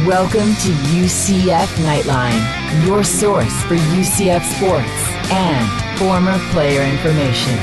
Welcome to UCF Knightline, your source for UCF sports and former player information.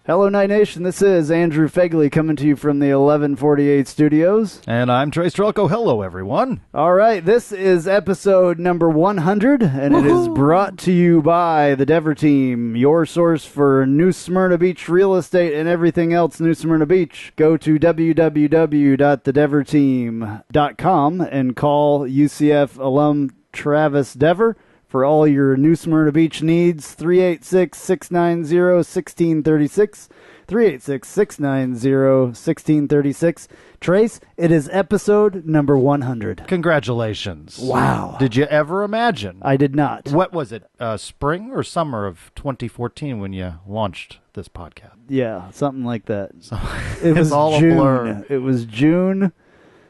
Hello, Night Nation. This is Andrew Phegley coming to you from the 1148 studios. And I'm Trylko. Hello, everyone. All right, this is episode number 100, and It is brought to you by the Dever Team, your source for New Smyrna Beach real estate and everything else New Smyrna Beach. Go to www.thedeverteam.com and call UCF alum Travis Dever for all your New Smyrna Beach needs. 386-690-1636. 386-690-1636. Trace, it is episode number 100. Congratulations. Wow. Did you ever imagine? I did not. What was it, spring or summer of 2014 when you launched this podcast? Yeah, something like that. So, It was all June. a blur. It was June.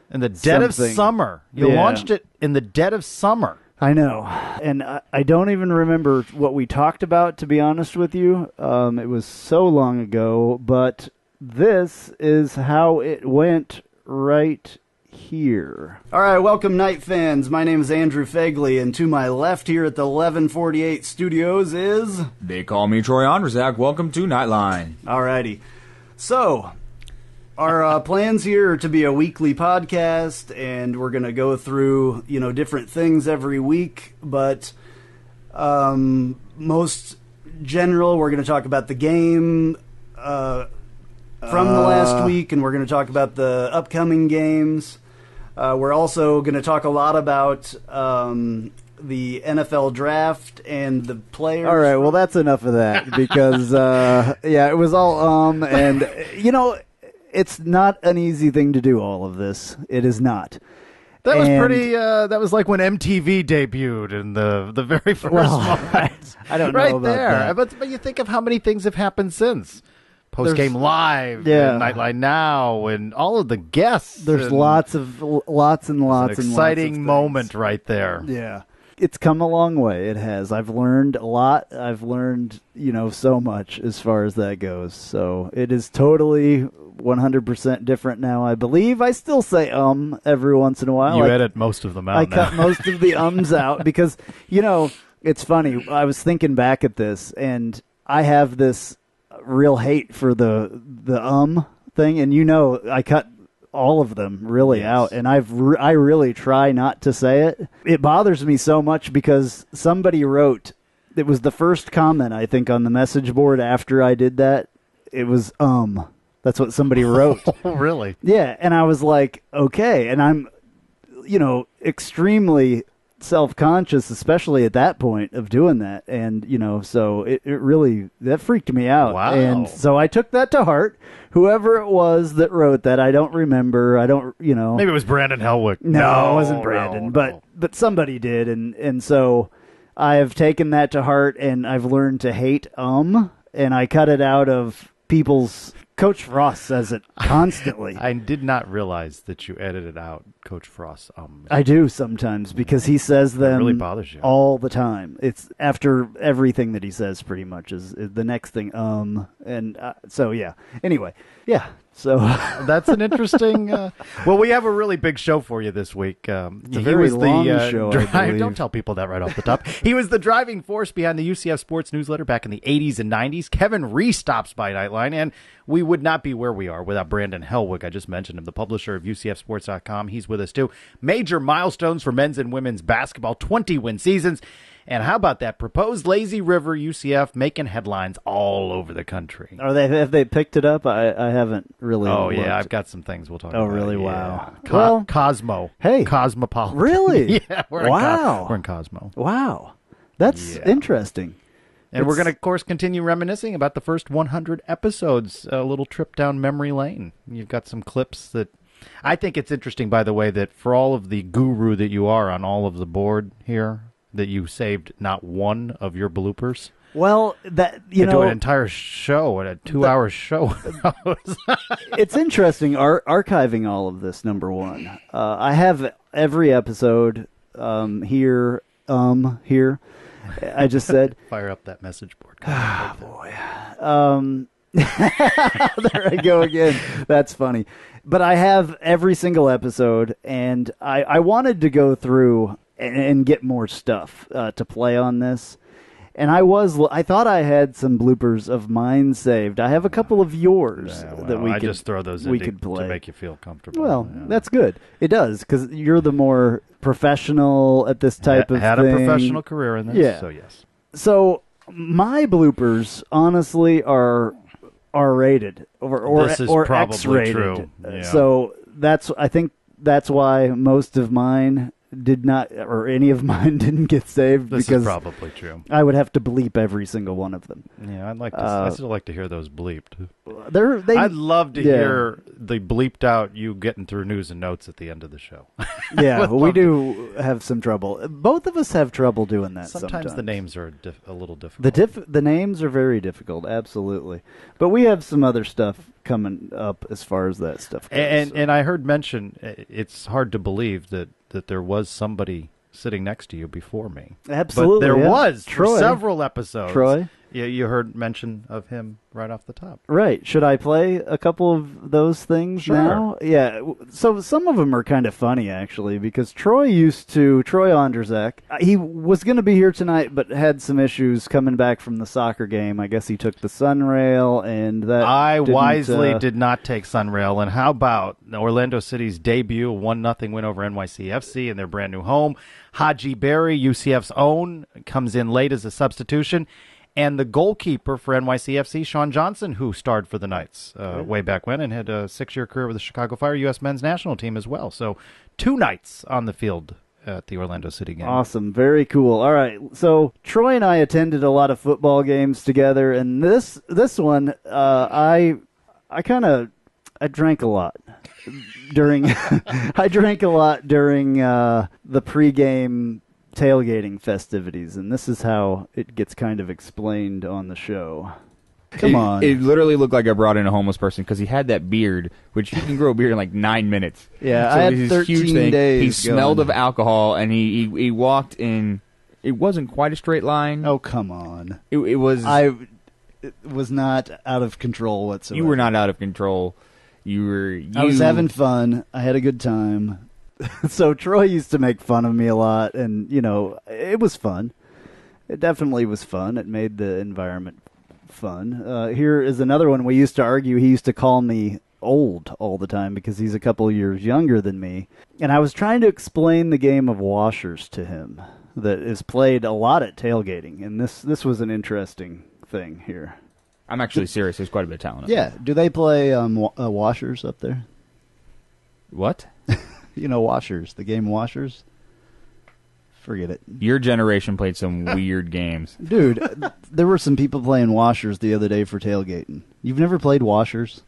In the dead of summer. You launched it in the dead of summer. I know, and I don't even remember what we talked about, to be honest with you. It was so long ago, but this is how it went right here. All right, welcome, Night fans. My name is Andrew Phegley, and to my left here at the 1148 studios is... They call me Troy Andrzak. Welcome to Knightline. All righty. So... Our plans here are to be a weekly podcast, and we're going to go through, different things every week. But most general, we're going to talk about the game from the last week, and we're going to talk about the upcoming games. We're also going to talk a lot about the NFL draft and the players. All right, well, that's enough of that because, it was all and, it's not an easy thing to do, all of this. It is not. That was pretty, that was like when MTV debuted in the very first moment. I don't know right about there. that. But you think of how many things have happened since. Post-game live, and Knightline Now, and all of the guests. There's lots and lots an exciting moment right there. Yeah. It's come a long way. It has. I've learned a lot. I've learned, so much as far as that goes. So it is totally 100% different now, I believe. I still say every once in a while. You edit most of them out I cut most of the out because, it's funny. I was thinking back at this, and I have this real hate for the thing, and I cut all of them really out, and I really try not to say it. It bothers me so much because somebody wrote, it was the first comment I think on the message board after I did that. It was that's what somebody wrote. Oh, really? Yeah, and I was like, okay, and I'm extremely self-conscious, especially at that point of doing that, and so it really, that freaked me out. Wow. And so I took that to heart. Whoever it was that wrote that, I don't remember. Maybe it was Brandon Helwig. No, it wasn't Brandon, but somebody did, and so I have taken that to heart, and I've learned to hate and I cut it out of people's. Coach Frost says it constantly. I did not realize that you edited out Coach Frost. I do sometimes because he says them really bothers you. All the time. It's after everything that he says pretty much is the next thing. And so, yeah. Anyway, yeah. So that's an interesting. Well, we have a really big show for you this week. It's a very long show. Don't tell people that right off the top. He was the driving force behind the UCF Sports newsletter back in the 80s and 90s. Kevin Reis stops by Knightline, and we would not be where we are without Brandon Helwig. I just mentioned him, the publisher of UCFsports.com. He's with us too. Major milestones for men's and women's basketball, 20-win seasons. And how about that proposed lazy river UCF making headlines all over the country? Have they picked it up? I haven't really. Oh, looked. yeah, I've got some things we'll talk about. Oh, really? Yeah. Wow. Cosmo. Hey. Cosmopolitan. Really? Yeah, we're in Cosmo. Wow. That's interesting. And we're going to, of course, continue reminiscing about the first 100 episodes, a little trip down memory lane. You've got some clips that... I think it's interesting, by the way, that for all of the guru that you are on all of the board here, that you saved not one of your bloopers. Well, that you do an entire show, a 2-hour show. It's interesting archiving all of this. Number one, I have every episode here, I just said, Fire up that message board. oh, boy. There I go again. That's funny. But I have every single episode, and I wanted to go through and get more stuff to play on this. And I thought I had some bloopers of mine saved. I have a couple of yours that we could just throw those in to make you feel comfortable. Well, that's good. It does, because you're the more professional at this type of thing. Had a professional career in this, so yes. So my bloopers, honestly, are R-rated or this is or probably X-rated. True. Yeah. So I think that's why most of mine did not, or any of mine didn't get saved. This because is probably true. I would have to bleep every single one of them. Yeah, I still like to hear those bleeped. I'd love to hear the bleeped out you getting through news and notes at the end of the show. Yeah, well, we do have some trouble. Both of us have trouble doing that sometimes. The names are a little difficult. The names are very difficult, absolutely. But we have some other stuff coming up as far as that stuff goes. And I heard mention, it's hard to believe that there was somebody sitting next to you before me. Absolutely. But there was Troy. for several episodes. Troy. Yeah, you heard mention of him right off the top. Right. Should I play a couple of those things now? Yeah. So some of them are kind of funny, actually, because Troy Ondrzak, he was going to be here tonight, but had some issues coming back from the soccer game. I guess he took the Sunrail, and that I wisely did not take Sunrail. And how about Orlando City's debut, 1-0 win over NYCFC in their brand new home? Haji Berry, UCF's own, comes in late as a substitution. And the goalkeeper for NYCFC, Sean Johnson, who starred for the Knights way back when and had a 6-year career with the Chicago Fire U.S. men's national team as well. So 2 Knights on the field at the Orlando City game. Awesome. Very cool. All right. So Troy and I attended a lot of football games together, and this one, I drank a lot during the pregame tailgating festivities, and this is how it gets kind of explained on the show. Come on. It literally looked like I brought in a homeless person because he had that beard, which you can grow a beard in like 9 minutes. Yeah, so I had 13 days. He smelled of alcohol, and he walked in. It wasn't quite a straight line. Oh, come on. It was. It was not out of control whatsoever. You were not out of control. I was having fun. I had a good time. So Troy used to make fun of me a lot, and, it was fun. It definitely was fun. It made the environment fun. Here is another one. We used to argue. He used to call me old all the time because he's a couple years younger than me. And I was trying to explain the game of washers to him that is played a lot at tailgating, and this was an interesting thing here. I'm actually serious. There's quite a bit of talent up there. Do they play washers up there? What? Washers, the game Washers. Forget it. Your generation played some weird games. Dude, there were some people playing Washers the other day for tailgating. You've never played Washers?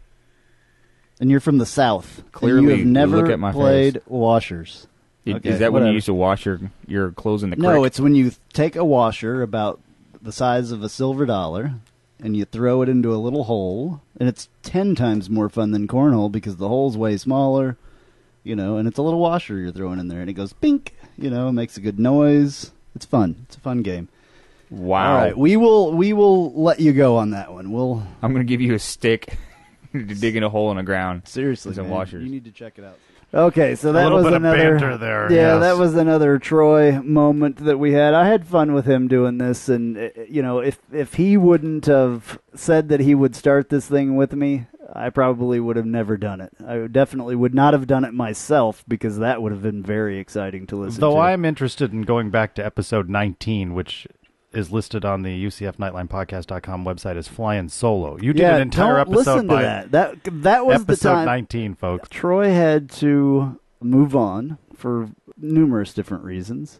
And you're from the South. Clearly, you have never look at my played face. Washers. Okay, is that when you used to wash your clothes in the creek? No, it's when you take a washer about the size of a silver dollar and you throw it into a little hole, and it's 10 times more fun than cornhole because the hole's way smaller. And it's a little washer you're throwing in there, and it goes pink, makes a good noise. It's fun. It's a fun game. Wow. All right, we will let you go on that one. I'm going to give you a stick to dig in a hole in the ground. Seriously, some man, washers. You need to check it out. Okay, so that was another banter there. Yeah, yes. That was another Troy moment that we had. I had fun with him doing this, and if he wouldn't have said that he would start this thing with me, I probably would have never done it. I definitely would not have done it myself because that would have been very exciting to listen to. Though I'm interested in going back to episode 19, which is listed on the UCFNightlinePodcast.com website as Flying Solo. You did an entire episode listen to by that was episode the time 19, folks. Troy had to move on for numerous different reasons,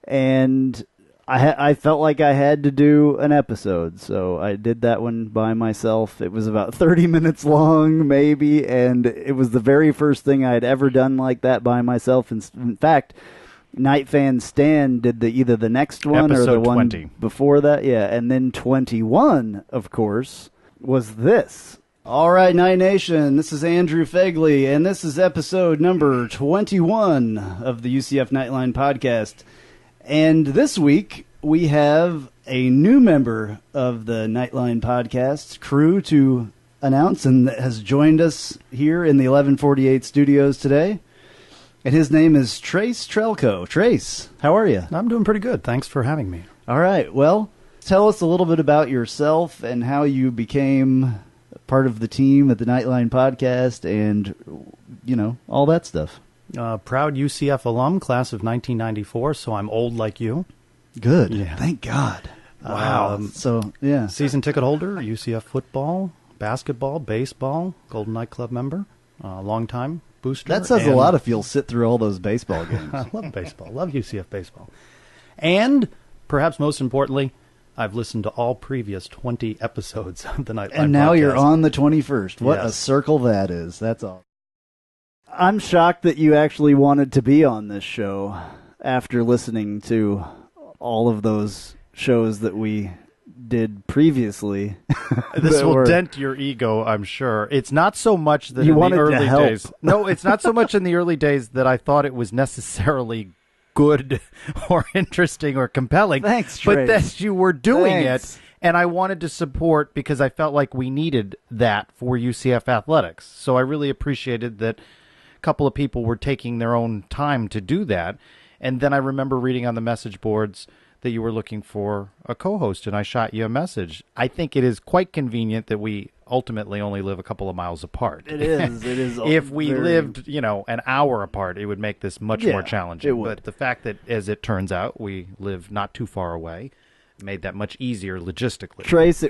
and I felt like I had to do an episode, so I did that one by myself. It was about 30 minutes long, maybe, and it was the very first thing I had ever done like that by myself. In fact, Night Fan Stan did either the next one episode or the 20. one before that. Yeah, and then 21, of course, was this. All right, Night Nation, this is Andrew Phegley, and this is episode number 21 of the UCF Knightline podcast. And this week, we have a new member of the Knightline podcast crew to announce, and that has joined us here in the 1148 studios today. And his name is Trylko. Trace, how are you? I'm doing pretty good. Thanks for having me. All right. Well, tell us a little bit about yourself and how you became part of the team at the Knightline podcast and, all that stuff. Proud UCF alum, class of 1994, so I'm old like you. Good. Yeah. Thank God. Wow. Yeah. Season ticket holder, UCF football, basketball, baseball, Golden Knight Club member, long time booster. That says a lot if you'll sit through all those baseball games. I love baseball. Love UCF baseball. And perhaps most importantly, I've listened to all previous 20 episodes of the Knightline And now podcast. you're on the 21st. What a Yes. circle that is. That's all. I'm shocked that you actually wanted to be on this show after listening to all of those shows that we did previously. This will dent your ego, I'm sure. It's not so much that You in the wanted to early help. days. No, it's not so much in the early days that I thought it was necessarily good or interesting or compelling. Thanks, but Trace. that you were doing Thanks. it, and I wanted to support because I felt like we needed that for UCF athletics. So I really appreciated that a couple of people were taking their own time to do that. And then I remember reading on the message boards that you were looking for a co-host, and I shot you a message. I think it is quite convenient that we ultimately only live a couple of miles apart. It is. It is. If we very- lived, an hour apart, it would make this much Yeah, more challenging. it would. But the fact that, as it turns out, we live not too far away made that much easier logistically. Trace,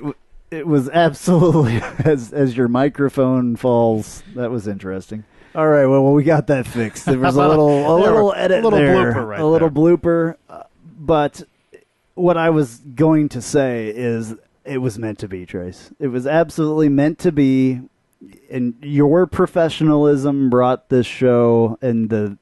it was absolutely, as your microphone falls, that was interesting. All right, well, we got that fixed. There was a little edit a little there, blooper right a little there. blooper. But what I was going to say is it was meant to be, Trace. It was absolutely meant to be, and your professionalism brought this show, and the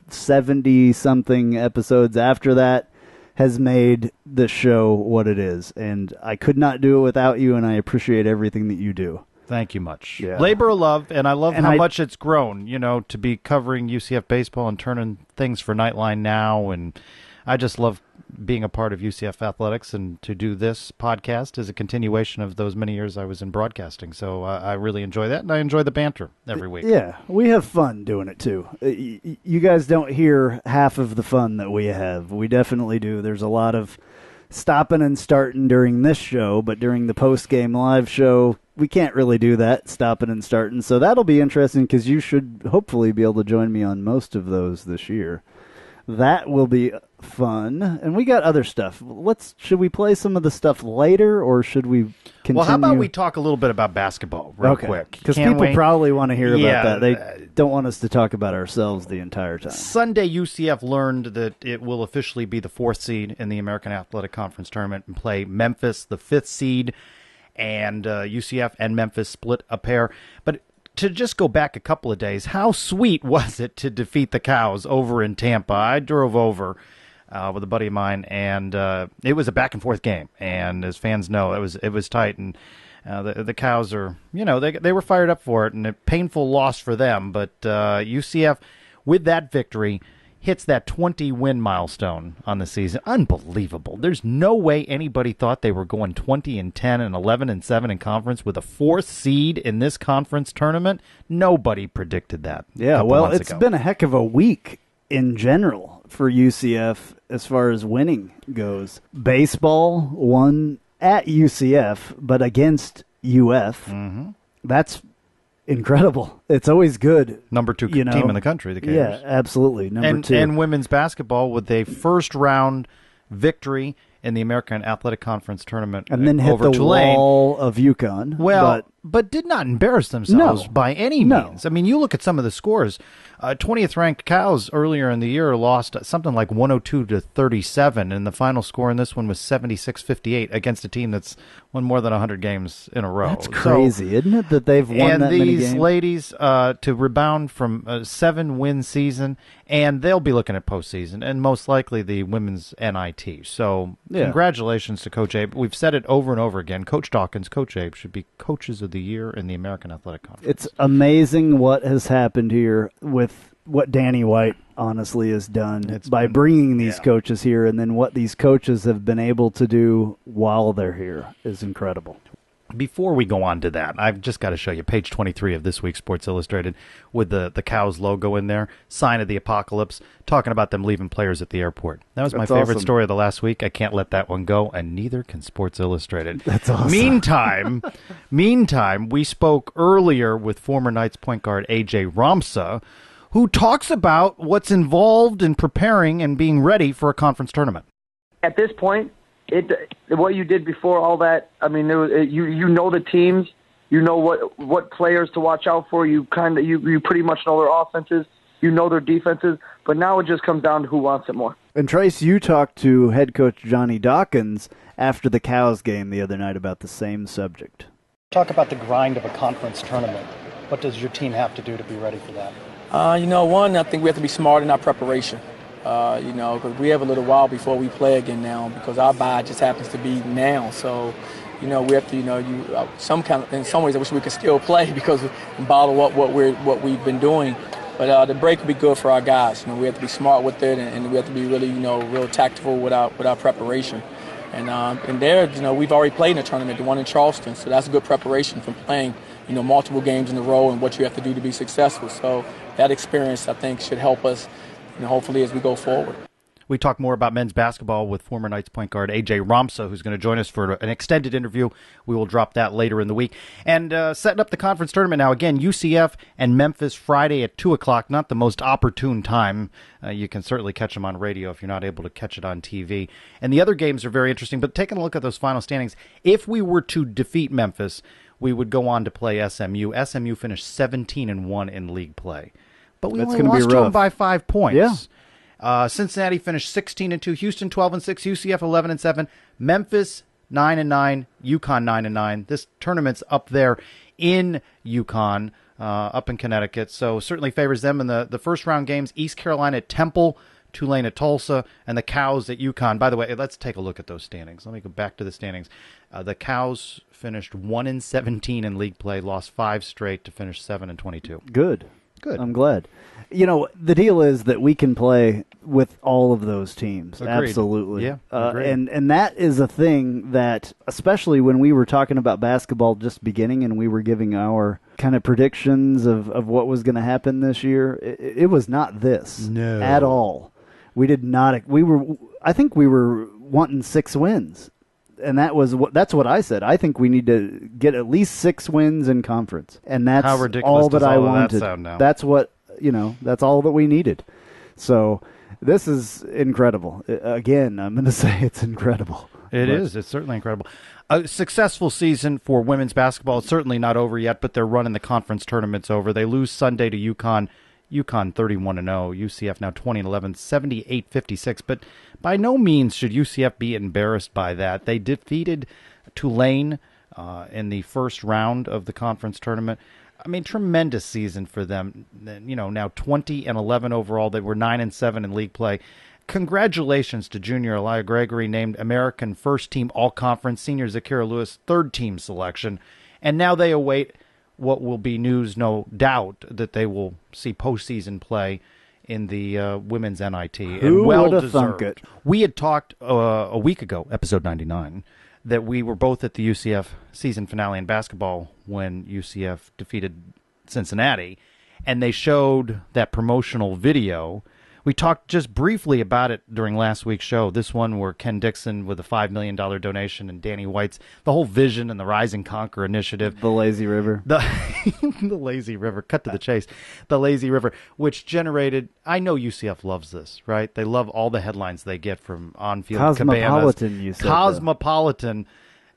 70-something episodes after that has made the show what it is. And I could not do it without you, and I appreciate everything that you do. Thank you much. Yeah. Labor of love, and I love And how I- much it's grown, to be covering UCF baseball and turning things for Knightline now. And I just love being a part of UCF athletics, and to do this podcast is a continuation of those many years I was in broadcasting. So I really enjoy that, and I enjoy the banter every week. Yeah, we have fun doing it too. You guys don't hear half of the fun that we have. We definitely do. There's a lot of stopping and starting during this show, but during the post-game live show, we can't really do that, stopping and starting. So that'll be interesting because you should hopefully be able to join me on most of those this year. That will be fun. And we got other stuff. Should we play some of the stuff later, or should we continue? Well, how about we talk a little bit about basketball real quick? Because Can people we? probably want to hear Yeah, about that. They don't want us to talk about ourselves the entire time. Sunday, UCF learned that it will officially be the 4th seed in the American Athletic Conference tournament and play Memphis, the 5th seed, and UCF and Memphis split a pair. But to just go back a couple of days, how sweet was it to defeat the Cows over in Tampa? I drove over with a buddy of mine, and it was a back-and-forth game. And as fans know, it was tight, and the Cows are, they were fired up for it, and a painful loss for them. But UCF, with that victory, hits that 20-win milestone on the season. Unbelievable. There's no way anybody thought they were going 20-10 and 11-7 in conference with a 4th seed in this conference tournament. Nobody predicted that. Yeah, well, it's been a heck of a week in general for UCF as far as winning goes. Baseball won at UCF, but against UF. Mm-hmm. That's incredible. It's always good. Number 2 team in the country, the Gators. Yeah, absolutely. Number 2. And women's basketball with a first-round victory in the American Athletic Conference tournament and then hit over the Tulane. wall of UConn. Well, but did not embarrass themselves No. by any No. means. I mean, you look at some of the scores. 20th ranked Cows earlier in the year lost something like 102-37, and the final score in this one was 76-58 against a team that's won more than 100 games in a row. That's crazy, isn't it, that they've won and that many these games? ladies to rebound from a 7-win season, and they'll be looking at postseason and most likely the women's NIT. So Yeah. congratulations to Coach Abe. We've said it over and over again. Coach Dawkins, Coach Abe should be coaches of the year in the American Athletic Conference. It's amazing what has happened here with what Danny White honestly has done by bringing these coaches here, and then what these coaches have been able to do while they're here is incredible. Before we go on to that, I've just got to show you page 23 of this week's Sports Illustrated with the Cows logo in there, sign of the apocalypse, talking about them leaving players at the airport. That was my favorite story of the last week. I can't let that one go, and neither can Sports Illustrated. That's awesome. Meantime, we spoke earlier with former Knights point guard A.J. Ramsa, who talks about what's involved in preparing and being ready for a conference tournament. At this point, what you did before all that, I mean, you know the teams, you know what players to watch out for. You pretty much know their offenses, you know their defenses, but now it just comes down to who wants it more. And Trace, you talked to head coach Johnny Dawkins after the Cows game the other night about the same subject. Talk about the grind of a conference tournament. What does your team have to do to be ready for that? One, I think we have to be smart in our preparation. Because we have a little while before we play again now, because our bye just happens to be now. So, we have to, in some ways, I wish we could still play because we bottle up what we've been doing. But the break will be good for our guys. We have to be smart with it, and we have to be really, real tactful with our preparation. And there, we've already played in a tournament, the one in Charleston, so that's a good preparation from playing, multiple games in a row and what you have to do to be successful. So that experience, I think, should help us. Hopefully as we go forward. We talk more about men's basketball with former Knights point guard A.J. Ramsa, who's going to join us for an extended interview. We will drop that later in the week. And setting up the conference tournament now, again, UCF and Memphis Friday at 2 o'clock, not the most opportune time. You can certainly catch them on radio if you're not able to catch it on TV. And the other games are very interesting, but taking a look at those final standings, if we were to defeat Memphis, we would go on to play SMU. SMU finished 17-1 in league play. But we only lost to them by 5 points. Yeah. Cincinnati finished 16-2, Houston 12-6, UCF 11-7, Memphis 9-9, UConn 9-9. This tournament's up there in UConn, up in Connecticut, so certainly favors them in the first round games. East Carolina at Temple, Tulane at Tulsa, and the Cows at UConn. By the way, let's take a look at those standings. Let me go back to the standings. The Cows finished 1-17 in league play, lost 5 straight to finish 7-22. Good. I'm glad. The deal is that we can play with all of those teams. Agreed. Absolutely. Yeah. And that is a thing that, especially when we were talking about basketball just beginning and we were giving our kind of predictions of what was going to happen this year, it was not this at all. We did not. I think we were wanting 6 wins. And that's what I said. I think we need to get at least 6 wins in conference, and that's all that I wanted. That's what that's all that we needed. So this is incredible. Again, I'm going to say it's incredible. It is. It's certainly incredible. A successful season for women's basketball. It's certainly not over yet, but they're running the conference tournament's over. They lose Sunday to UConn. UConn 31-0, UCF now 20-11, 78-56. But by no means should UCF be embarrassed by that. They defeated Tulane in the first round of the conference tournament. I mean, tremendous season for them. Now 20-11 overall. They were 9-7 in league play. Congratulations to junior Elia Gregory, named American First Team All-Conference. Senior Zakira Lewis, third-team selection. And now they await what will be news, no doubt, that they will see postseason play in the women's NIT. Who would have thunk it? We had talked a week ago, episode 99, that we were both at the UCF season finale in basketball when UCF defeated Cincinnati, and they showed that promotional video. We talked just briefly about it during last week's show. This one where Ken Dixon with a $5 million donation and Danny White's, the whole vision and the Rise and Conquer initiative. The Lazy River. The Lazy River. Cut to the chase. The Lazy River, which generated, I know UCF loves this, right? They love all the headlines they get from on-field Cosmopolitan, cabanas. you said. Cosmopolitan.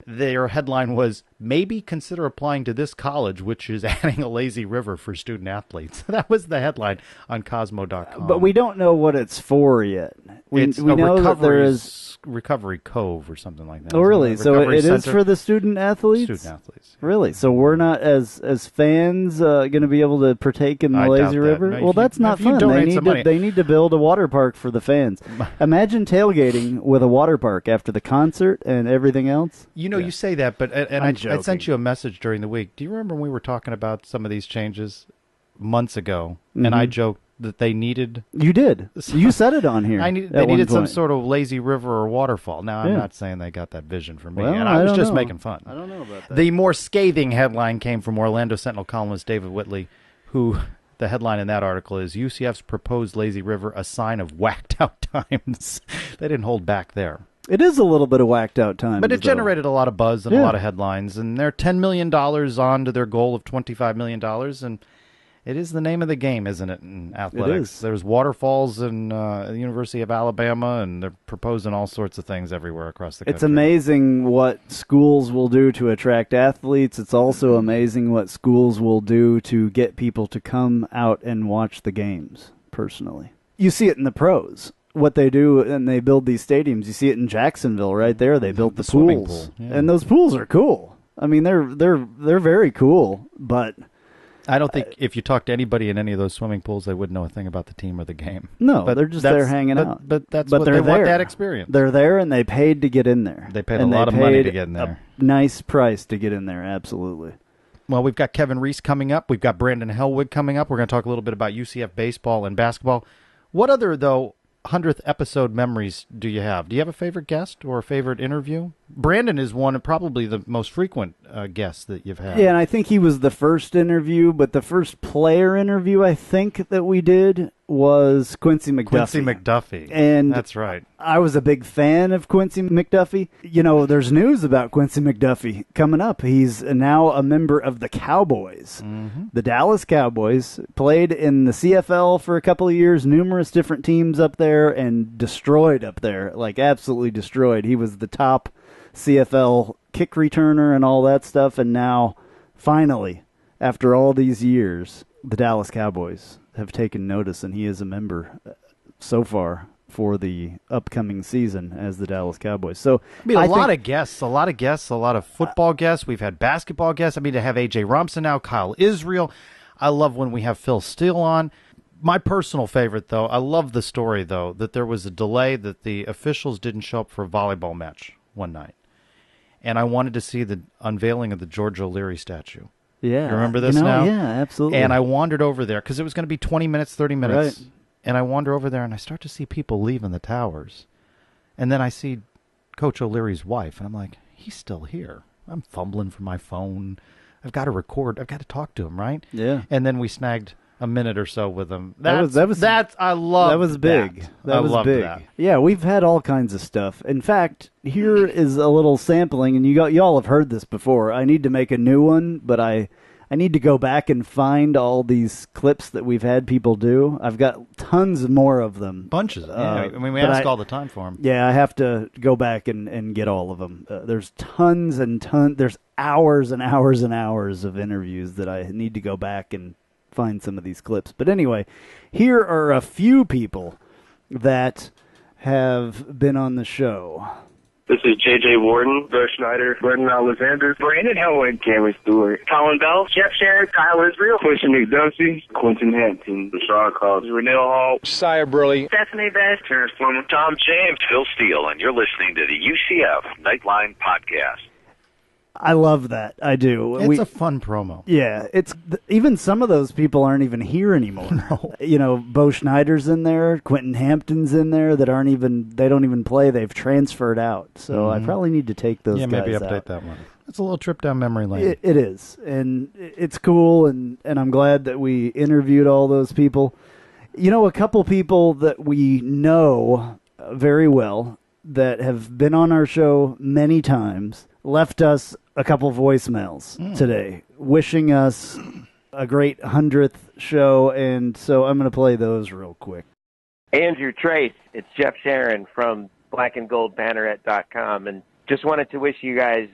Their headline was, maybe consider applying to this college, which is adding a lazy river for student athletes. That was the headline on Cosmo.com. But we don't know what it's for yet. We know that there is Recovery Cove or something like that. Oh, really? So it Center? is for the student athletes? Student athletes. Really? So we're not, as fans, going to be able to partake in the Lazy River? No, well, that's not fun. They need to build a water park for the fans. Imagine tailgating with a water park after the concert and everything else. You say that, but I sent you a message during the week. Do you remember when we were talking about some of these changes months ago? Mm-hmm. And I joked, that they needed. You did. You said it on here. They needed some sort of lazy river or waterfall. Now, I'm not saying they got that vision from me, and I was just making fun. I don't know about that. The more scathing headline came from Orlando Sentinel columnist David Whitley, who the headline in that article is UCF's proposed lazy river, a sign of whacked out times. They didn't hold back there. It is a little bit of whacked out time. But it generated a lot of buzz and a lot of headlines, and they're $10 million on to their goal of $25 million, and it is the name of the game, isn't it, in athletics? It is. There's waterfalls in the University of Alabama, and they're proposing all sorts of things everywhere across the country. It's amazing what schools will do to attract athletes. It's also amazing what schools will do to get people to come out and watch the games, personally. You see it in the pros, what they do, and they build these stadiums. You see it in Jacksonville right there. They built the swimming pools. pool, yeah. And those pools are cool. I mean, they're very cool, but I don't think if you talk to anybody in any of those swimming pools, they wouldn't know a thing about the team or the game. No, they're just there hanging out. But that's what they want, that experience. They're there, and they paid to get in there. They paid a lot of money to get in there. A nice price to get in there, absolutely. Well, we've got Kevin Reis coming up. We've got Brandon Helwig coming up. We're going to talk a little bit about UCF baseball and basketball. What other, though, 100th episode memories do you have? Do you have a favorite guest or a favorite interview? Brandon is one of probably the most frequent guests that you've had. Yeah, and I think he was the first interview, but the first player interview I think that we did was Quincy McDuffie. Quincy McDuffie. And that's right. I was a big fan of Quincy McDuffie. You know, there's news about Quincy McDuffie coming up. He's now a member of the Cowboys. Mm-hmm. The Dallas Cowboys played in the CFL for a couple of years, numerous different teams up there, and destroyed up there, like absolutely destroyed. He was the top CFL kick returner and all that stuff, and now, finally, after all these years, the Dallas Cowboys have taken notice, and he is a member so far for the upcoming season as the Dallas Cowboys. So I mean, a lot of guests, a lot of football guests. We've had basketball guests. I mean, to have A.J. Rumson now, Kyle Israel. I love when we have Phil Steele on. My personal favorite, though, I love the story, though, that there was a delay, that the officials didn't show up for a volleyball match one night. And I wanted to see the unveiling of the George O'Leary statue. Yeah. You remember this now? Yeah, absolutely. And I wandered over there because it was going to be 20 minutes, 30 minutes. Right. And I wander over there and I start to see people leaving the towers. And then I see Coach O'Leary's wife. And I'm like, he's still here. I'm fumbling for my phone. I've got to record. I've got to talk to him, right? Yeah. And then we snagged a minute or so with him. I love that was big. That was big. That. Yeah, we've had all kinds of stuff. In fact, here is a little sampling, and y'all have heard this before. I need to make a new one, but I need to go back and find all these clips that we've had people do. I've got tons more of them. Bunches. Yeah. I mean, we ask all the time for them. Yeah, I have to go back and get all of them. There's tons and tons. There's hours and hours and hours of interviews that I need to go back and find some of these clips. But anyway, here are a few people that have been on the show. This is J.J. Warden, Bert Schneider, Brendan Alexander, Brandon Helwig, Cameron Stewart, Colin Bell, Jeff Sharon, Kyle Israel, Quincy McDuffie, Quentin Hampton, Rashad Collins, Renell Hall, Sia Burley, Stephanie Bass, Terrence Plummer, Tom James, Phil Steele, and you're listening to the UCF Knightline Podcast. I love that. I do. It's a fun promo. Yeah, even some of those people aren't even here anymore. No. You know, Bo Schneider's in there, Quentin Hampton's in there they don't even play. They've transferred out. So I probably need to take those guys maybe update out. that one. It's a little trip down memory lane. It is, and it's cool, and I'm glad that we interviewed all those people. You know, a couple people that we know very well that have been on our show many times left us a couple voicemails today wishing us a great 100th show, and so I'm going to play those real quick. Andrew, Trace, it's Jeff Sharon from blackandgoldbanneret.com, and just wanted to wish you guys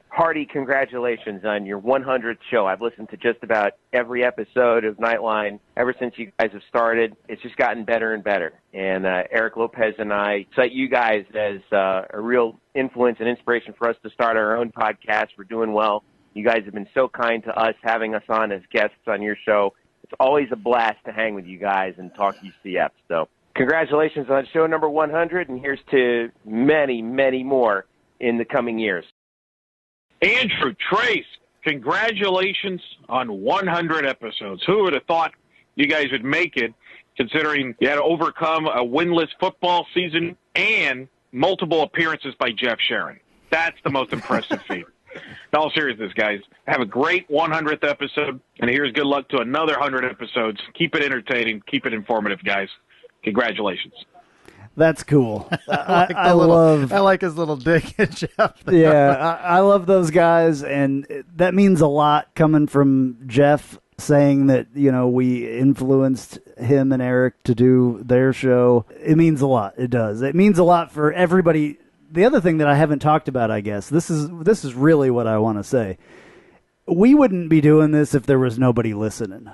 hearty congratulations on your 100th show. I've listened to just about every episode of Knightline ever since you guys have started. It's just gotten better and better. And Eric Lopez and I cite you guys as a real influence and inspiration for us to start our own podcast. We're doing well. You guys have been so kind to us, having us on as guests on your show. It's always a blast to hang with you guys and talk UCF. So congratulations on show number 100, and here's to many, many more in the coming years. Andrew, Trace, congratulations on 100 episodes. Who would have thought you guys would make it? considering you had to overcome a winless football season and multiple appearances by Jeff Sharon. That's the most impressive feat. In all seriousness, guys, have a great 100th episode, and here's good luck to another 100 episodes. Keep it entertaining. Keep it informative, guys. Congratulations. That's cool. I like his little dig at Jeff. Yeah, I love those guys, and that means a lot coming from Jeff saying that, we influenced him and Eric to do their show. It means a lot. It does. It means a lot for everybody. The other thing that I haven't talked about, I guess, this is really what I want to say. We wouldn't be doing this if there was nobody listening.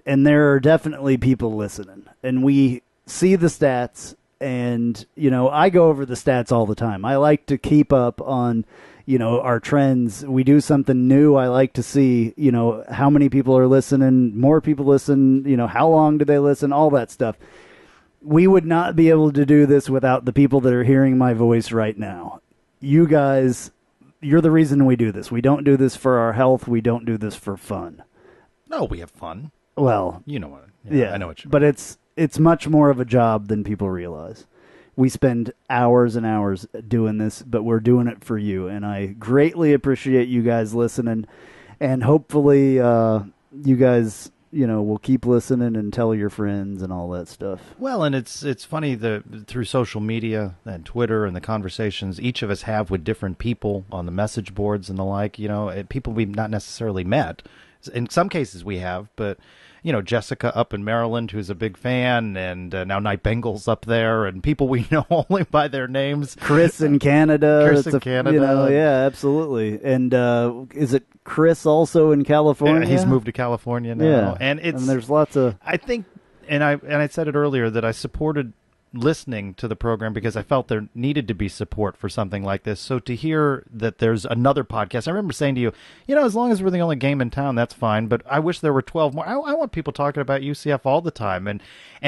And there are definitely people listening. And we see the stats, and, I go over the stats all the time. I like to keep up on, our trends. We do something new. I like to see, how many people are listening, more people listen, how long do they listen, all that stuff. We would not be able to do this without the people that are hearing my voice right now. You guys, you're the reason we do this. We don't do this for our health. We don't do this for fun. No, we have fun. Well, you know what? Yeah, I know what you mean. But it's much more of a job than people realize. We spend hours and hours doing this, but we're doing it for you. And I greatly appreciate you guys listening. And hopefully you guys, will keep listening and tell your friends and all that stuff. Well, and it's funny through social media and Twitter and the conversations each of us have with different people on the message boards and the like, people we've not necessarily met. In some cases we have, but Jessica up in Maryland, who's a big fan, and now Night Bengals up there, and people we know only by their names. Chris in Canada. Canada. Yeah, absolutely. And is it Chris also in California? Yeah, he's moved to California now. Yeah. And there's lots of... I think, and I said it earlier, that I supported listening to the program because I felt there needed to be support for something like this. So to hear that there's another podcast, I remember saying to you, as long as we're the only game in town, that's fine, but I wish there were 12 more. I want people talking about UCF all the time, and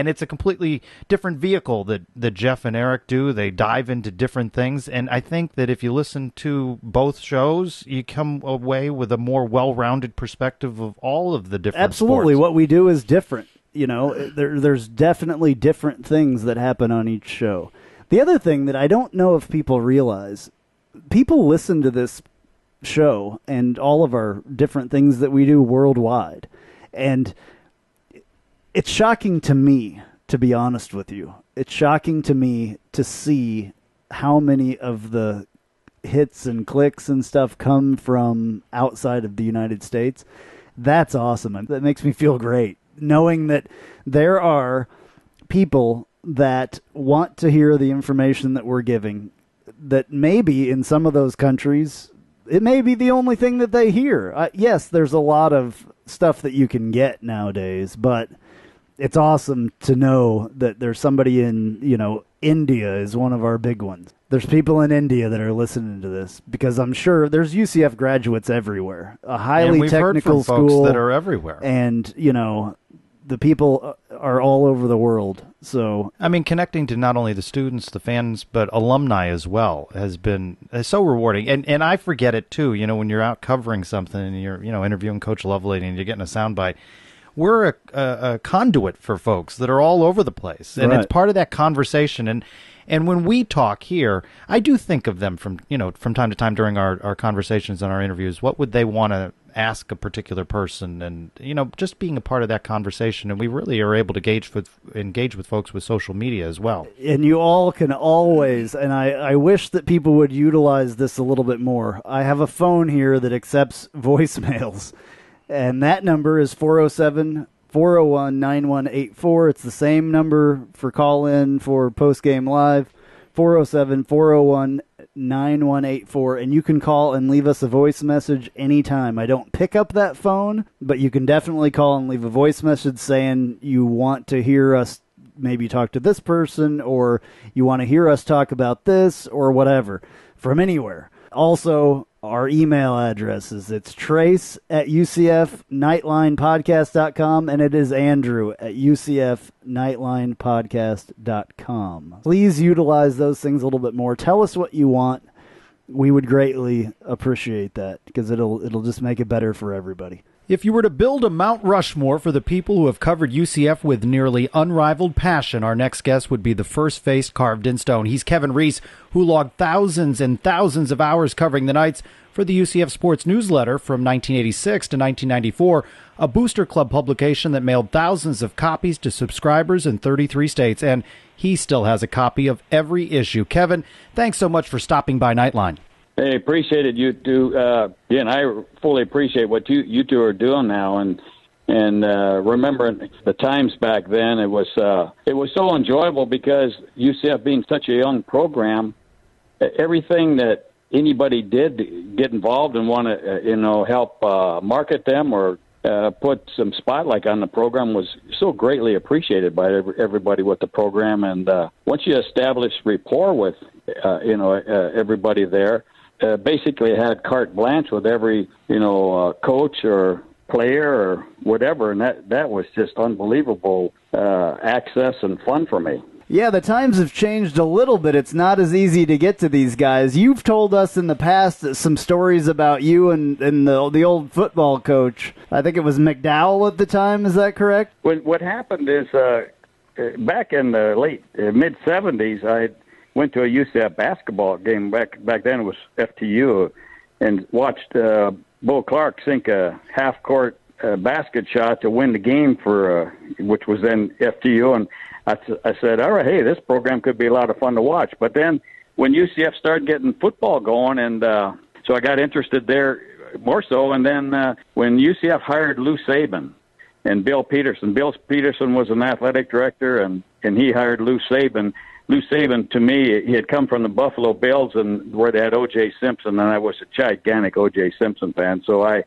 it's a completely different vehicle that Jeff and Eric do. They dive into different things, and I think that if you listen to both shows, you come away with a more well-rounded perspective of all of the different Absolutely. sports. What we do is different. There's definitely different things that happen on each show. The other thing that I don't know if people realize, people listen to this show and all of our different things that we do worldwide. And it's shocking to me, to be honest with you. It's shocking to me to see how many of the hits and clicks and stuff come from outside of the United States. That's awesome. That makes me feel great, knowing that there are people that want to hear the information that we're giving, that maybe in some of those countries, it may be the only thing that they hear. Yes, there's a lot of stuff that you can get nowadays, but it's awesome to know that there's somebody in, India is one of our big ones. There's people in India that are listening to this, because I'm sure there's UCF graduates everywhere. A highly we've technical heard from school folks that are everywhere. And, the people are all over the world. So, connecting to not only the students, the fans, but alumni as well has been so rewarding. And I forget it too. When you're out covering something and you're interviewing Coach Lovelady and you're getting a soundbite, we're a conduit for folks that are all over the place, and It's part of that conversation. And when we talk here, I do think of them from time to time during our conversations and our interviews. What would they want to ask a particular person, and just being a part of that conversation. And we really are able to engage with folks with social media as well. And you all can always, and I wish that people would utilize this a little bit more. I have a phone here that accepts voicemails, and that number is 407-401-9184. It's the same number for call-in for post-game live, 407-401-9184, and you can call and leave us a voice message anytime. I don't pick up that phone, but you can definitely call and leave a voice message saying you want to hear us maybe talk to this person, or you want to hear us talk about this, or whatever, from anywhere. Also, our email address it's trace@ucfnightlinepodcast.com, and it is andrew@ucfnightlinepodcast.com. Please utilize those things a little bit more. Tell us what you want. We would greatly appreciate that, because it'll just make it better for everybody. If you were to build a Mount Rushmore for the people who have covered UCF with nearly unrivaled passion, our next guest would be the first face carved in stone. He's Kevin Reis, who logged thousands and thousands of hours covering the Knights for the UCF Sports Newsletter from 1986 to 1994, a booster club publication that mailed thousands of copies to subscribers in 33 states, and he still has a copy of every issue. Kevin, thanks so much for stopping by Knightline. Hey, appreciate it, you two. And I fully appreciate what you two are doing now. And remembering the times back then, it was so enjoyable because UCF being such a young program, everything that anybody did to get involved and want to help market them or put some spotlight on the program was so greatly appreciated by everybody with the program. And once you establish rapport with everybody there. Basically had carte blanche with every, coach or player or whatever, and that was just unbelievable access and fun for me. Yeah, the times have changed a little bit. It's not as easy to get to these guys. You've told us in the past some stories about you and the old football coach. I think it was McDowell at the time. Is that correct? What happened is back in the late mid-'70s, I went to a UCF basketball game. Back then it was FTU, and watched Bo Clark sink a half-court basket shot to win the game for which was then FTU. And I said, all right, hey, this program could be a lot of fun to watch. But then when UCF started getting football going, and so I got interested there more so. And then when UCF hired Lou Saban and Bill Peterson was an athletic director, and he hired Lou Saban. Lou Saban, to me, he had come from the Buffalo Bills, and where they had O.J. Simpson, and I was a gigantic O.J. Simpson fan. So I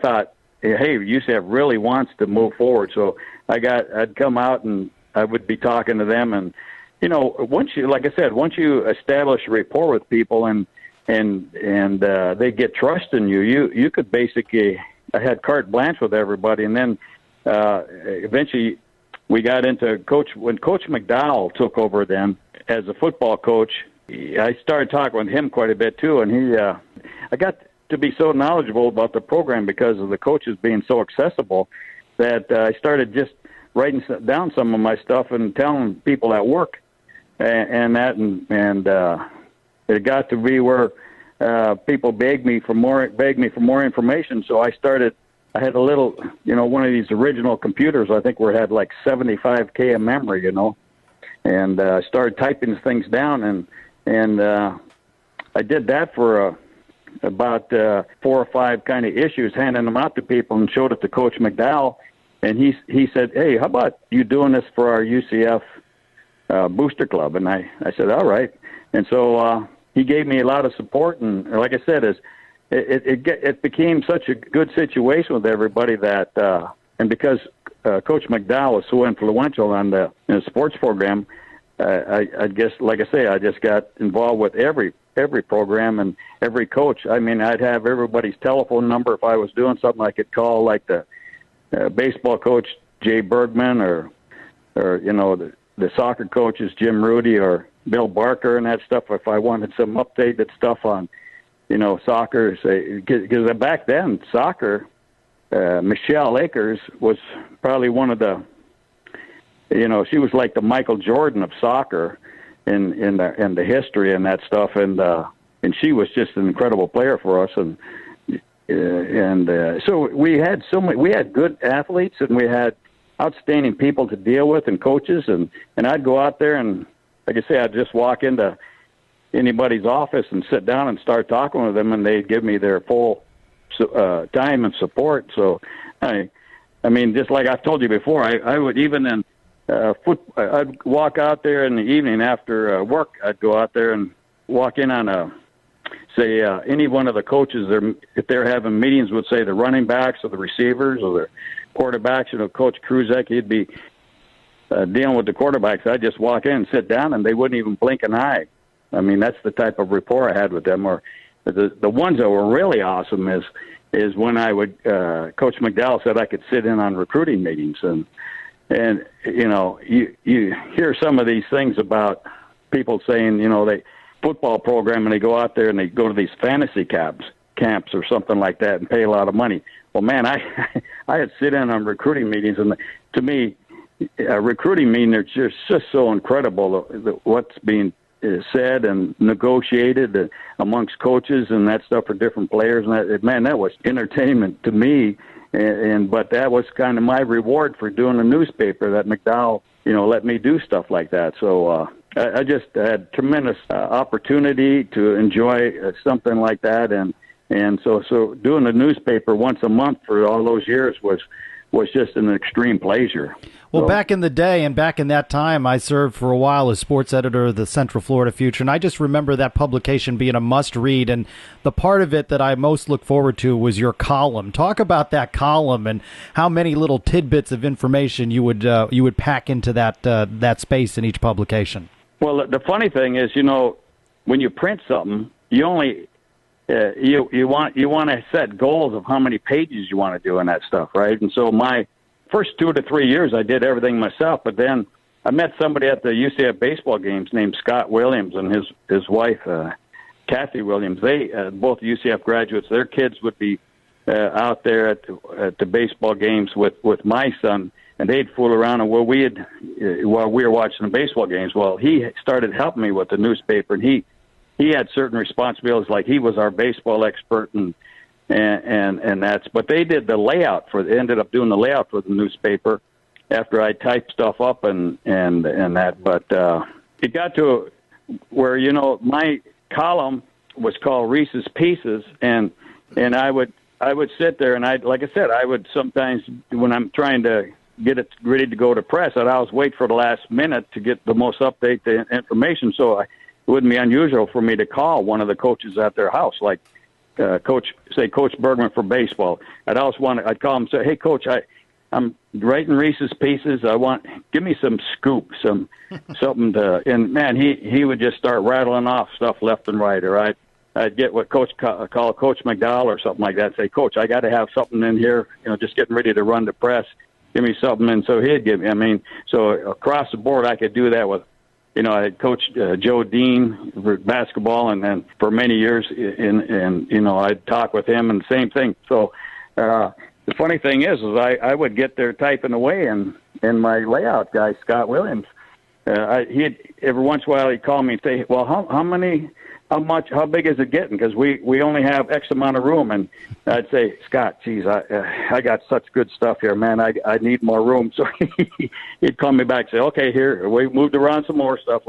thought, hey, UCF really wants to move forward. So I'd come out and I would be talking to them, and once you establish a rapport with people and they get trust in you could basically. I had carte blanche with everybody, and then eventually. We got into when Coach McDowell took over then as a football coach. I started talking with him quite a bit too, and I got to be so knowledgeable about the program because of the coaches being so accessible that I started just writing down some of my stuff and telling people at work, and it got to be where people begged me for more information. So I had a little, one of these original computers, I think we had like 75K of memory, and I started typing things down, and I did that for about 4 or 5 kind of issues, handing them out to people and showed it to Coach McDowell, and he said, hey, how about you doing this for our UCF booster club? And I said, all right. And so he gave me a lot of support, and like I said, it became such a good situation with everybody that, and because Coach McDowell was so influential on the sports program, I guess, like I say, I just got involved with every program and every coach. I mean, I'd have everybody's telephone number. If I was doing something, I could call like the baseball coach Jay Bergman or the soccer coaches Jim Rudy or Bill Barker and that stuff. If I wanted some updated stuff on soccer, because back then, soccer, Michelle Akers was probably one of the, she was like the Michael Jordan of soccer in the history and that stuff, and she was just an incredible player for us, and so we had good athletes, and we had outstanding people to deal with and coaches, and I'd go out there and, like I say, I'd just walk into anybody's office and sit down and start talking with them, and they'd give me their full time and support. So, I mean, just like I've told you before, I would even I'd walk out there in the evening after work. I'd go out there and walk in on any one of the coaches. If they're having meetings with, say, the running backs or the receivers or the quarterbacks. Coach Kruzek, he'd be dealing with the quarterbacks. I'd just walk in and sit down, and they wouldn't even blink an eye. I mean, that's the type of rapport I had with them. Or the ones that were really awesome is when I would Coach McDowell said I could sit in on recruiting meetings, and you hear some of these things about people saying they football program and they go out there and they go to these fantasy camps camps or something like that and pay a lot of money. Well, man, I had sit in on recruiting meetings, and to me, a recruiting meeting, it's just so incredible what's being said and negotiated amongst coaches and that stuff for different players. And that was entertainment to me. But that was kind of my reward for doing a newspaper, that McDowell, let me do stuff like that. So I just had tremendous opportunity to enjoy something like that. And so doing a newspaper once a month for all those years was just an extreme pleasure. Well, back in the day and back in that time, I served for a while as sports editor of the Central Florida Future, and I just remember that publication being a must-read, and the part of it that I most look forward to was your column. Talk about that column and how many little tidbits of information you would pack into that space in each publication. Well, the funny thing is, when you print something, you only you want to set goals of how many pages you want to do in that stuff, right? And so my first 2 to 3 years, I did everything myself. But then I met somebody at the UCF baseball games named Scott Williams and his wife, Kathy Williams. They both UCF graduates. Their kids would be out there at the baseball games with my son, and they'd fool around. And while we were watching the baseball games, well, he started helping me with the newspaper, and he had certain responsibilities, like he was our baseball expert and that's, but they did the layout ended up doing the layout for the newspaper after I typed stuff up and that. But it got to where, my column was called Reis's Pieces, and I would sit there and like I said, I would sometimes, when I'm trying to get it ready to go to press, I'd always wait for the last minute to get the most updated information. So it wouldn't be unusual for me to call one of the coaches at their house, like Coach Bergman for baseball. I'd call him and say, "Hey, Coach, I'm writing Reis's Pieces. Give me some scoop, something to." And man, he would just start rattling off stuff left and right. Or I'd get what Coach call Coach McDowell or something like that. Say, "Coach, I got to have something in here. Just getting ready to run the press. Give me something." And so he'd give me. So across the board, I could do that with. I had coached Joe Dean for basketball, and then for many years, I'd talk with him, and the same thing. So the funny thing is I would get there typing away, and my layout guy, Scott Williams, every once in a while he'd call me and say, "Well, how big is it getting? Because we only have X amount of room." And I'd say, "Scott, geez, I got such good stuff here, man. I need more room." So he'd call me back and say, "Okay, here, we moved around some more stuff.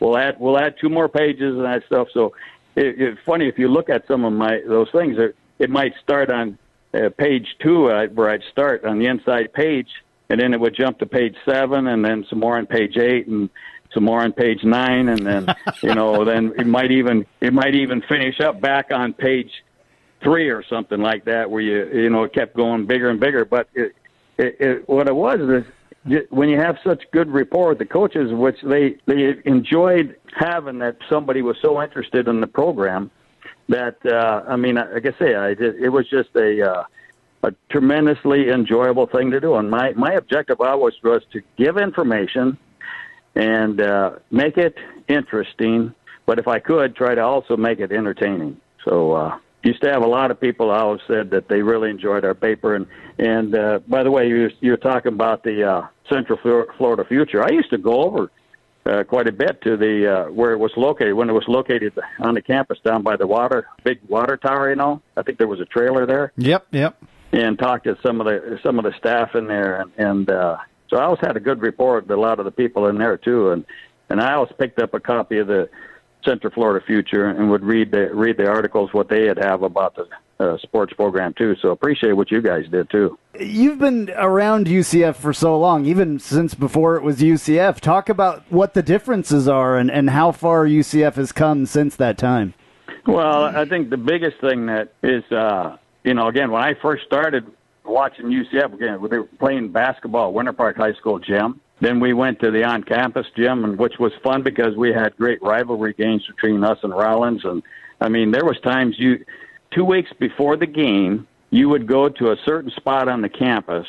We'll add 2 more pages and that stuff." So it's funny, if you look at some of those things, it might start on page 2 where I'd start on the inside page, and then it would jump to page 7, and then some more on page 8, and some more on page 9, and then then it might even finish up back on page 3 or something like that, where it kept going bigger and bigger. But what it was is when you have such good rapport with the coaches, which they enjoyed having, that somebody was so interested in the program, that like I say, it was just a tremendously enjoyable thing to do. And my objective always was to give information and make it interesting, but if I could, try to also make it entertaining. So used to have a lot of people always said that they really enjoyed our paper. And by the way, you're talking about the Central Florida Future. I used to go over quite a bit to the where it was located, when it was located on the campus down by the big water tower. I think there was a trailer there. Yep. And talked to some of the staff in there, and so I always had a good rapport with a lot of the people in there too, and I always picked up a copy of the Central Florida Future and would read the articles, what they have about the sports program too. So appreciate what you guys did too. You've been around UCF for so long, even since before it was UCF. Talk about what the differences are and how far UCF has come since that time. Well, I think the biggest thing that is, again, when I first started watching UCF, again, they were playing basketball at Winter Park High School gym. Then we went to the on-campus gym, which was fun because we had great rivalry games between us and Rollins. And, there was times 2 weeks before the game, you would go to a certain spot on the campus,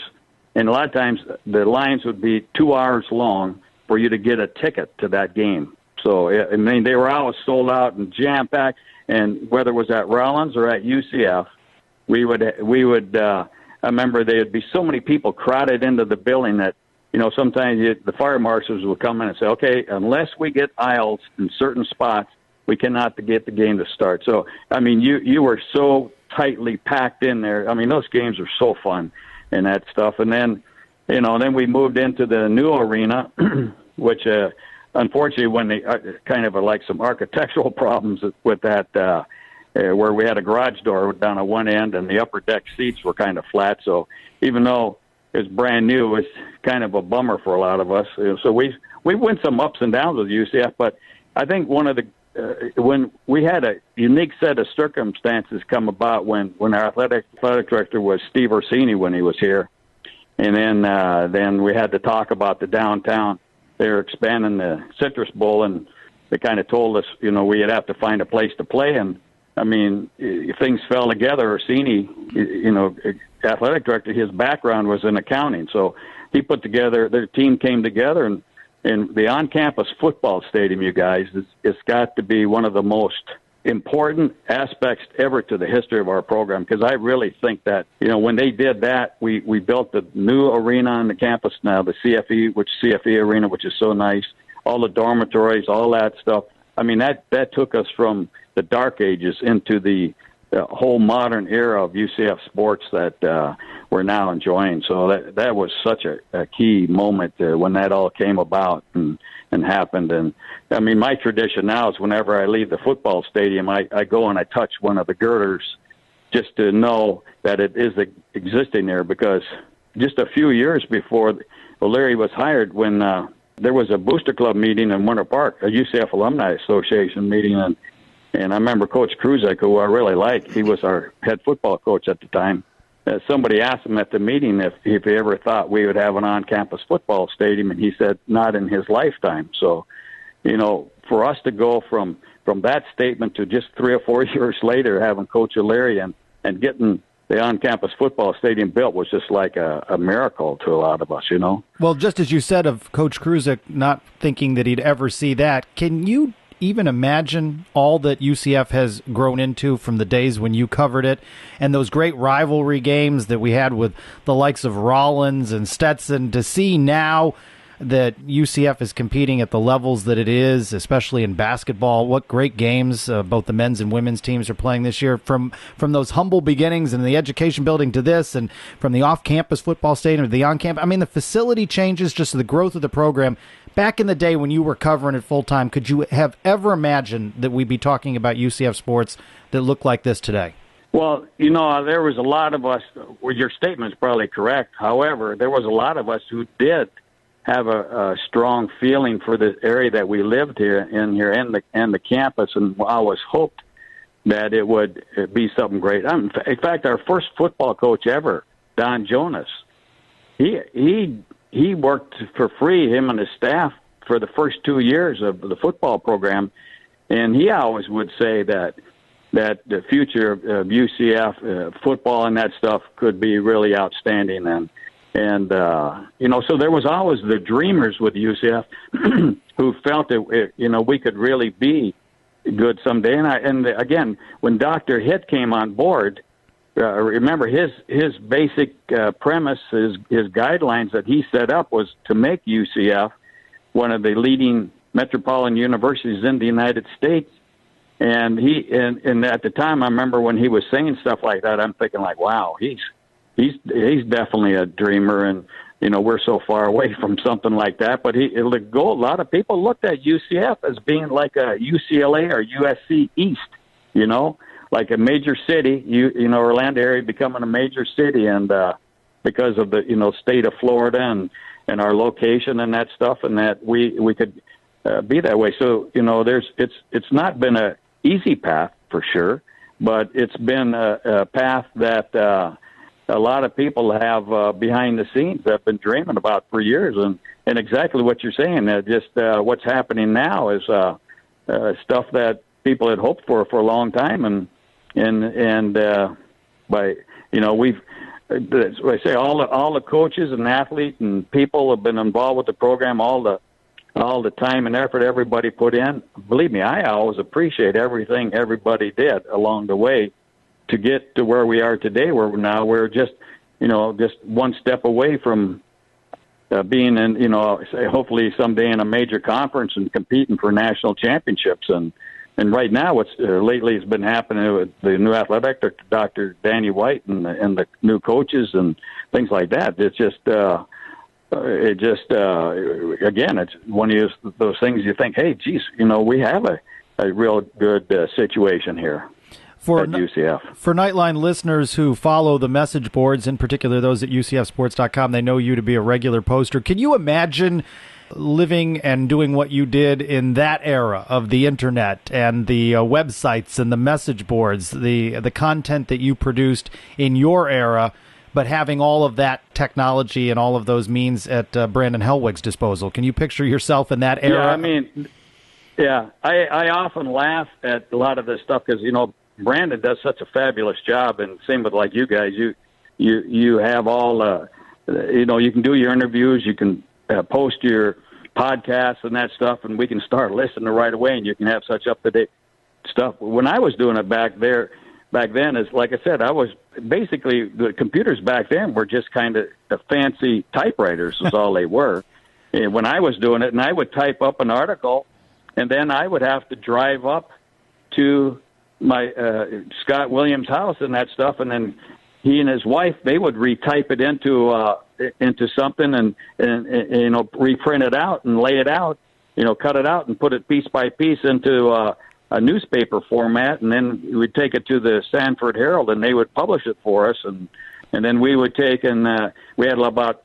and a lot of times the lines would be 2 hours long for you to get a ticket to that game. So, I mean, they were always sold out and jam-packed, and whether it was at Rollins or at UCF, we would I remember there would be so many people crowded into the building that, sometimes the fire marshals would come in and say, okay, unless we get aisles in certain spots, we cannot get the game to start. So, I mean, you were so tightly packed in there. I mean, those games are so fun and that stuff. And then, then we moved into the new arena, which, unfortunately, when they kind of like some architectural problems with that, where we had a garage door down at one end and the upper deck seats were kind of flat. So even though it was brand new, it was kind of a bummer for a lot of us. So we went some ups and downs with UCF, but I think one of the when we had a unique set of circumstances come about when our athletic director was Steve Orsini when he was here, and then we had to talk about the downtown. They were expanding the Citrus Bowl, and they kind of told us, we'd have to find a place to play. And I mean, things fell together. Orsini, athletic director, his background was in accounting, so he put together. Their team came together, and the on-campus football stadium, you guys, it's got to be one of the most important aspects ever to the history of our program, because I really think that, when they did that, we built the new arena on the campus now, the CFE arena, which is so nice, all the dormitories, all that stuff. I mean, that took us from the dark ages into the whole modern era of UCF sports that we're now enjoying. So that was such a key moment when that all came about and happened. And I mean, my tradition now is whenever I leave the football stadium, I go and I touch one of the girders just to know that it is existing there, because just a few years before O'Leary was hired, when there was a Booster Club meeting in Winter Park, a UCF Alumni Association meeting, and I remember Coach Kruzek, who I really liked, he was our head football coach at the time. Somebody asked him at the meeting if he ever thought we would have an on-campus football stadium, and he said not in his lifetime. So, for us to go from that statement to just 3 or 4 years later having Coach O'Leary and getting the on-campus football stadium built was just like a miracle to a lot of us, Well, just as you said of Coach Kruzek not thinking that he'd ever see that, can you even imagine all that UCF has grown into from the days when you covered it, and those great rivalry games that we had with the likes of Rollins and Stetson, to see now that UCF is competing at the levels that it is, especially in basketball? What great games both the men's and women's teams are playing this year, from those humble beginnings in the education building to this, and from the off-campus football stadium to the on-campus. I mean, the facility changes, just the growth of the program. Back in the day when you were covering it full-time, could you have ever imagined that we'd be talking about UCF sports that look like this today? Well, there was a lot of us, well, your statement's probably correct. However, there was a lot of us who did have a strong feeling for the area that we lived here and the campus, and always hoped that it would be something great. In fact, our first football coach ever, Don Jonas, he worked for free, him and his staff, for the first 2 years of the football program, and he always would say that the future of UCF football and that stuff could be really outstanding. And so there was always the dreamers with UCF who felt that we could really be good someday. And again, when Dr. Hitt came on board, remember his basic premise, his guidelines that he set up was to make UCF one of the leading metropolitan universities in the United States. And and at the time, I remember when he was saying stuff like that, I'm thinking like, wow, he's definitely a dreamer, and we're so far away from something like that. But a lot of people looked at UCF as being like a UCLA or USC East, like a major city. Orlando area becoming a major city, and because of the state of Florida and our location and that stuff, and that we could be that way. So it's not been a easy path for sure, but it's been a path that a lot of people have behind the scenes have been dreaming about for years, and exactly what you're saying. Just what's happening now is stuff that people had hoped for a long time, and we've. I say all the coaches and athletes and people have been involved with the program. All the all the time and effort everybody put in. Believe me, I always appreciate everything everybody did along the way to get to where we are today, where now we're just, just one step away from being in, hopefully someday in a major conference and competing for national championships. And right now, what's lately has been happening with the new athletic director, Dr. Danny White, and the new coaches and things like that. It's just, again, it's one of those things you think, hey, geez, we have a real good situation here. For at UCF. For Knightline listeners who follow the message boards, in particular those at UCFsports.com, they know you to be a regular poster. Can you imagine living and doing what you did in that era of the internet and the websites and the message boards, the content that you produced in your era, but having all of that technology and all of those means at Brandon Helwig's disposal? Can you picture yourself in that era? I often laugh at a lot of this stuff because, Brandon does such a fabulous job, and same with like you guys. You have all, you can do your interviews, you can post your podcasts and that stuff, and we can start listening right away, and you can have such up-to-date stuff. When I was doing it back then, is like I said, I was basically, the computers back then were just kind of the fancy typewriters is all they were. And when I was doing it, and I would type up an article, and then I would have to drive up to my Scott Williams' house and that stuff, and then he and his wife, they would retype it into something and reprint it out and lay it out, cut it out and put it piece by piece into a newspaper format, and then we'd take it to the Sanford Herald and they would publish it for us, and then we would take and we had about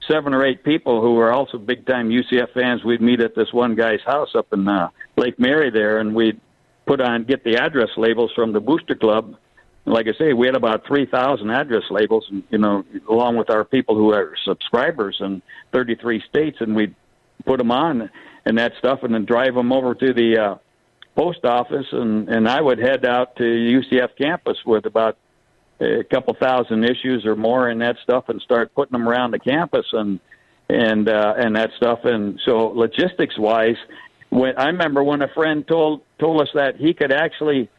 7 or 8 people who were also big time UCF fans. We'd meet at this one guy's house up in Lake Mary there, and we'd get the address labels from the Booster Club. Like I say, we had about 3,000 address labels, along with our people who are subscribers in 33 states, and we'd put them on and that stuff, and then drive them over to the post office, and I would head out to UCF campus with about a couple thousand issues or more in that stuff, and start putting them around the campus and that stuff. And so, logistics wise, I remember when a friend told us that he could actually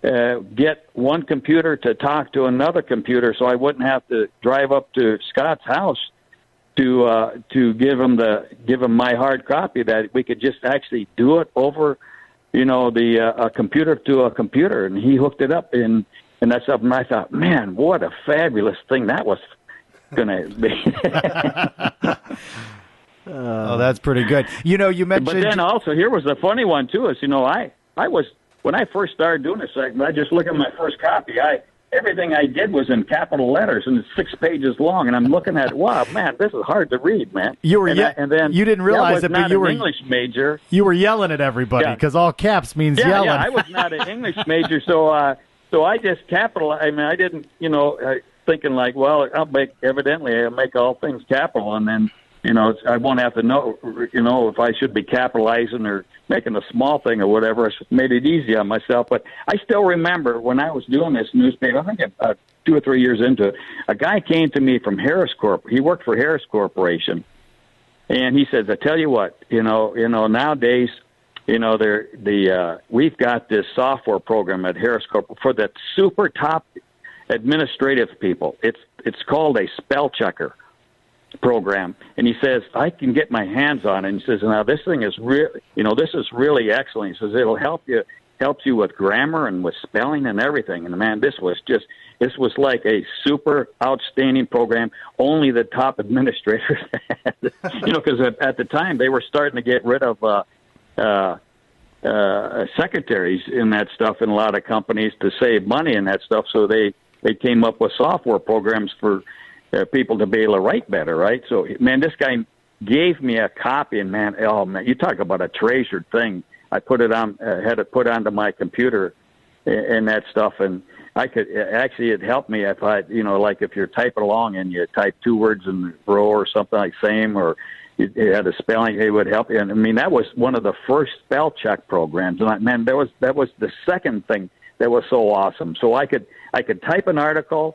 get one computer to talk to another computer, so I wouldn't have to drive up to Scott's house to give him my hard copy. That we could just actually do it over, a computer to a computer, and he hooked it up and that's up. And I thought, man, what a fabulous thing that was going to be. Oh, that's pretty good. You mentioned. But then also, here was the funny one too. Is I was when I first started doing this, I just look at my first copy. Everything I did was in capital letters, and it's 6 pages long. And I'm looking at, wow, man, this is hard to read, man. You were, and then you didn't realize it, but you were an English major. You were yelling at everybody because all caps means yelling. Yeah, I was not an English major, so I just capitalized. I mean, I didn't, thinking like, well, I'll make all things capital, and then. I won't have to know, if I should be capitalizing or making a small thing or whatever. I made it easy on myself. But I still remember when I was doing this newspaper, I think 2 or 3 years into it, a guy came to me from Harris Corp. He worked for Harris Corporation. And he says, I tell you what, nowadays, we've got this software program at Harris Corp for the super top administrative people. It's called a spell checker program, and he says I can get my hands on it. And he says, now this thing is this is really excellent. He says it'll helps you with grammar and with spelling and everything. And man, this was like a super outstanding program. Only the top administrators had, because at the time they were starting to get rid of secretaries in that stuff in a lot of companies to save money and that stuff. So they came up with software programs for people to be able to write better, right? So, man, this guy gave me a copy, and man, you talk about a treasured thing. I put it on, had it put onto my computer and that stuff, and I could actually it helped me if I, like if you're typing along and you type 2 words in a row or something like same, or you had a spelling, it would help you. And I mean, that was one of the first spell check programs, and that was the second thing that was so awesome. So I could type an article.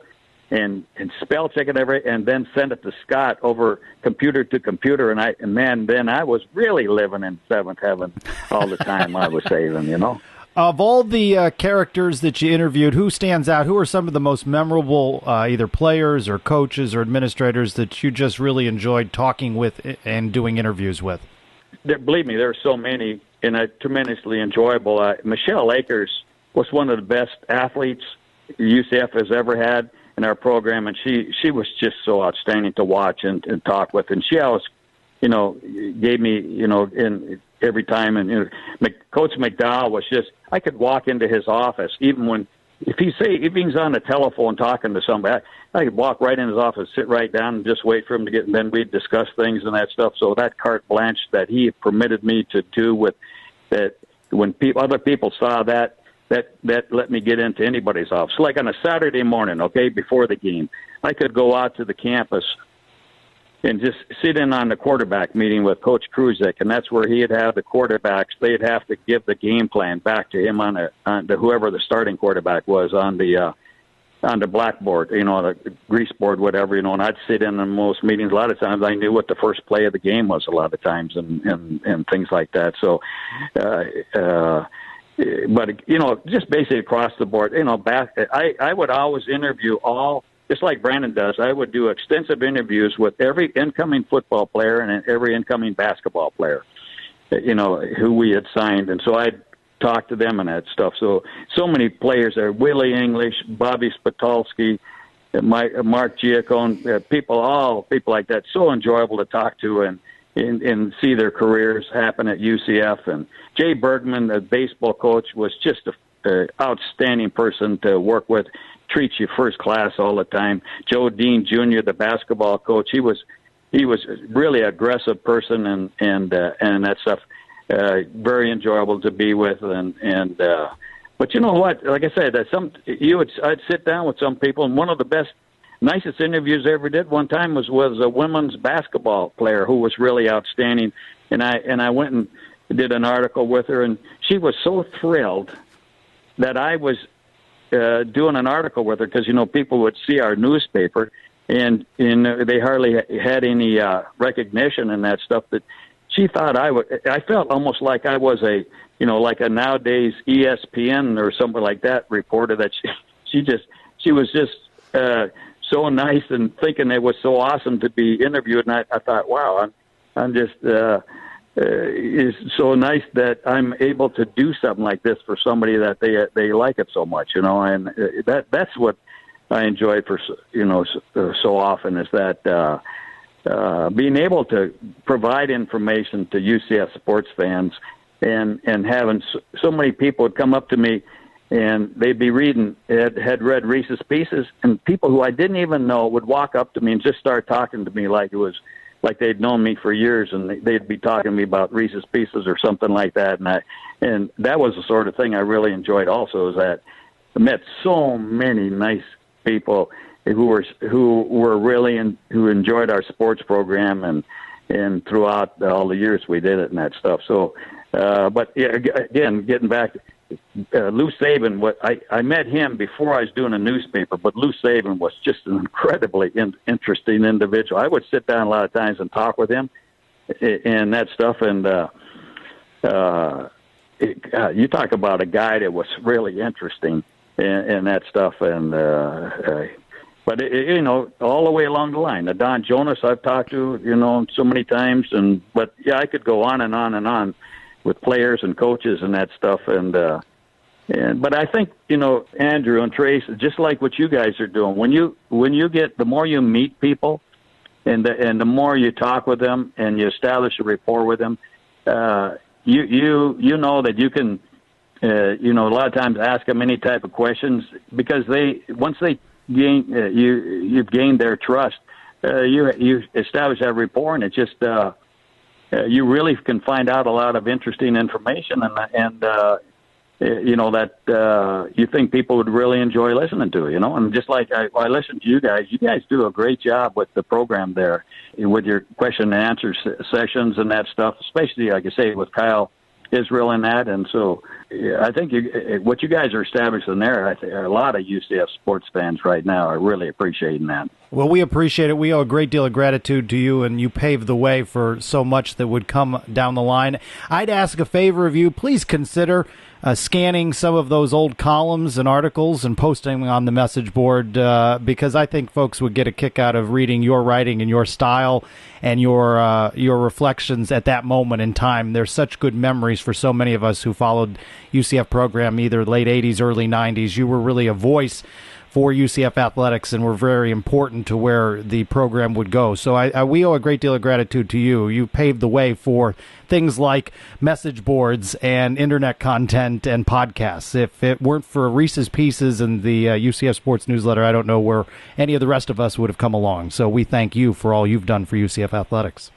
and spell check it and then send it to Scott over computer to computer. And then I was really living in seventh heaven all the time. I was saving, you know. Of all the characters that you interviewed, who stands out? Who are some of the most memorable either players or coaches or administrators that you just really enjoyed talking with and doing interviews with? Believe me, there are so many, and tremendously enjoyable. Michelle Akers was one of the best athletes UCF has ever had in our program, and she was just so outstanding to watch and talk with. And she always, gave me, in every time. And Coach McDowell was just, I could walk into his office even if he's on the telephone talking to somebody, I could walk right in his office, sit right down, and just wait for him to get, and then we'd discuss things and that stuff. So that carte blanche that he permitted me to do with that, when other people saw that let me get into anybody's office. Like on a Saturday morning, before the game, I could go out to the campus and just sit in on the quarterback meeting with Coach Kruzek, and that's where he'd have the quarterbacks. They'd have to give the game plan back to him on the whoever the starting quarterback was on the blackboard, the grease board, whatever, and I'd sit in on most meetings. A lot of times I knew what the first play of the game was a lot of times and things like that. So, but, just basically across the board, I would always interview just like Brandon does. I would do extensive interviews with every incoming football player and every incoming basketball player, who we had signed. And so I'd talk to them and that stuff. So many players there, Willie English, Bobby Spatulski, Mark Giacone, people like that. So enjoyable to talk to and see their careers happen at UCF. And Jay Bergman, the baseball coach, was just an outstanding person to work with. Treats you first class all the time. Joe Dean Jr., the basketball coach, he was really aggressive person and that stuff. Very enjoyable to be with but you know what? Like I said, I'd sit down with some people, and one of the nicest interviews I ever did one time was a women's basketball player who was really outstanding, and I went and did an article with her, and she was so thrilled that I was doing an article with her because people would see our newspaper and they hardly had any recognition and that stuff, that she thought I felt almost like I was like a nowadays ESPN or something like that reporter, that she was just so nice and thinking it was so awesome to be interviewed. And I thought, wow, I'm just is so nice that I'm able to do something like this for somebody that they like it so much, and that's what I enjoy for so often, is that being able to provide information to UCF sports fans and having so many people would come up to me and they'd be had read Reis's pieces, and people who I didn't even know would walk up to me and just start talking to me like they'd known me for years, and they'd be talking to me about Reis's pieces or something like that. And that was the sort of thing I really enjoyed also, is that I met so many nice people who enjoyed our sports program and throughout all the years we did it and that stuff. So, but yeah, again, getting back, Lou Saban, I met him before I was doing a newspaper, but Lou Saban was just an incredibly interesting individual. I would sit down a lot of times and talk with him and that stuff. And you talk about a guy that was really interesting and that stuff. And but all the way along the line, Don Jonas I've talked to, so many times. But yeah, I could go on and on and on with players and coaches and that stuff. But I think, Andrew and Trace, just like what you guys are doing, when you get, the more you meet people and the more you talk with them and you establish a rapport with them, you know that you can, a lot of times ask them any type of questions, because once they gain, you've gained their trust, you establish that rapport, and it just, you really can find out a lot of interesting information and that you think people would really enjoy listening to, and just like I listen to you guys do a great job with the program there with your question and answer sessions and that stuff, especially, like I say, with Kyle Israel in that. And so I think what you guys are establishing there, I think a lot of UCF sports fans right now are really appreciating that. Well, we appreciate it. We owe a great deal of gratitude to you, and you paved the way for so much that would come down the line. I'd ask a favor of you. Please consider scanning some of those old columns and articles and posting on the message board, because I think folks would get a kick out of reading your writing and your style and your reflections at that moment in time. There's such good memories for so many of us who followed UCF program either late 80s, early 90s. You were really a voice for UCF athletics and were very important to where the program would go. So we owe a great deal of gratitude to you. You paved the way for things like message boards and internet content and podcasts. If it weren't for Reis's pieces and the UCF Sports newsletter, I don't know where any of the rest of us would have come along. So we thank you for all you've done for UCF athletics.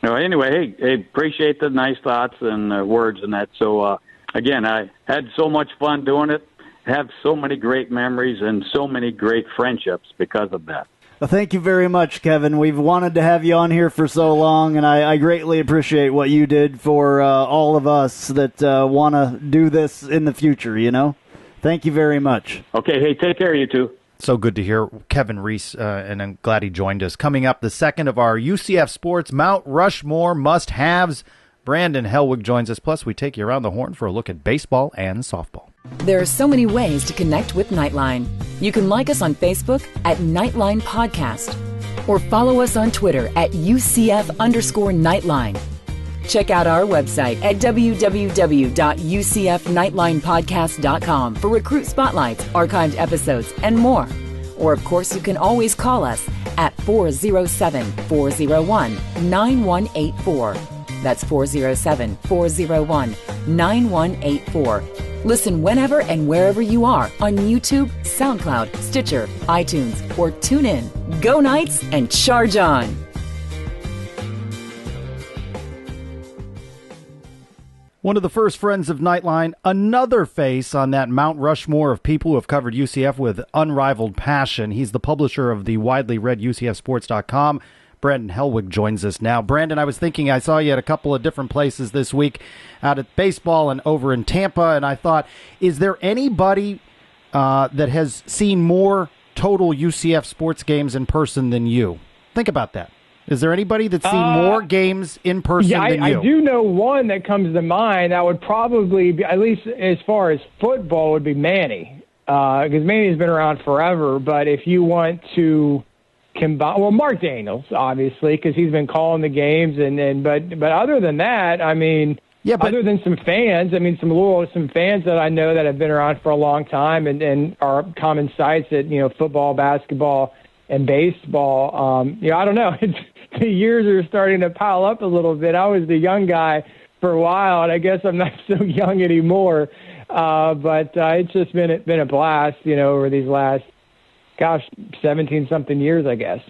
No, anyway, hey, appreciate the nice thoughts and words and that. So, again, I had so much fun doing it. Have so many great memories and so many great friendships because of that. Well, thank you very much, Kevin. We've wanted to have you on here for so long, and I greatly appreciate what you did for all of us that want to do this in the future, you know? Thank you very much. Okay, hey, take care, you two. So good to hear Kevin Reis, and I'm glad he joined us. Coming up, the second of our UCF Sports Mount Rushmore must-haves. Brandon Helwig joins us. Plus, we take you around the horn for a look at baseball and softball. There are so many ways to connect with Knightline. You can like us on Facebook at Knightline Podcast or follow us on Twitter at UCF_Knightline. Check out our website at www.ucfknightlinepodcast.com for recruit spotlights, archived episodes, and more. Or, of course, you can always call us at 407-401-9184. That's 407-401-9184. Listen whenever and wherever you are on YouTube, SoundCloud, Stitcher, iTunes, or tune in. Go Knights and charge on! One of the first friends of Knightline, another face on that Mount Rushmore of people who have covered UCF with unrivaled passion. He's the publisher of the widely read UCFsports.com. Brandon Helwig joins us now. Brandon, I was thinking I saw you at a couple of different places this week, out at baseball and over in Tampa, and I thought, is there anybody that has seen more total UCF sports games in person than you? Think about that. Is there anybody that's seen more games in person than you? I do know one that comes to mind. That would probably be, at least as far as football, would be Manny, because Manny's been around forever. But if you want to combine, well, Mark Daniels, obviously, because he's been calling the games, but other than that, I mean, other than some fans, I mean, some fans that I know that have been around for a long time and are common sites at, football, basketball, and baseball. I don't know. The years are starting to pile up a little bit. I was the young guy for a while, and I guess I'm not so young anymore. But it's just been a blast, over these last, 17-something years, I guess.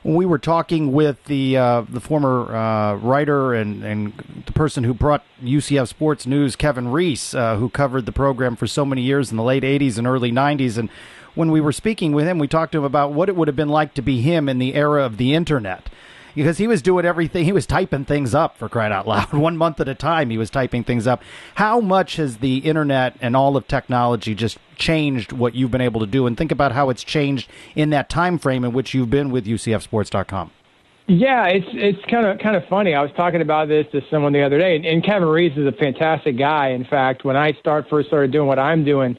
We were talking with the former writer and the person who brought UCF Sports News, Kevin Reis, who covered the program for so many years in the late 80s and early 90s. And when we were speaking with him, we talked to him about what it would have been like to be him in the era of the Internet. Because he was doing everything. He was typing things up, for crying out loud. 1 month at a time, he was typing things up. How much has the Internet and all of technology just changed what you've been able to do? And think about how it's changed in that time frame in which you've been with UCFsports.com. Yeah, it's kind of funny. I was talking about this to someone the other day, and Kevin Reis is a fantastic guy. In fact, when I first started doing what I'm doing,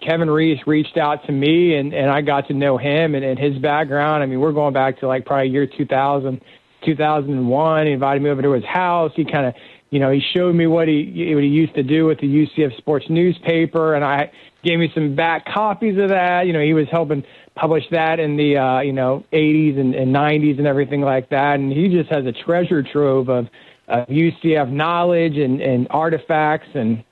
Kevin Reis reached out to me, and I got to know him and his background. I mean, we're going back to probably year 2000, 2001. He invited me over to his house. He kind of, he showed me what he used to do with the UCF Sports newspaper, and I gave me some back copies of that. He was helping publish that in the 80s and 90s and everything like that. And he just has a treasure trove of UCF knowledge and artifacts and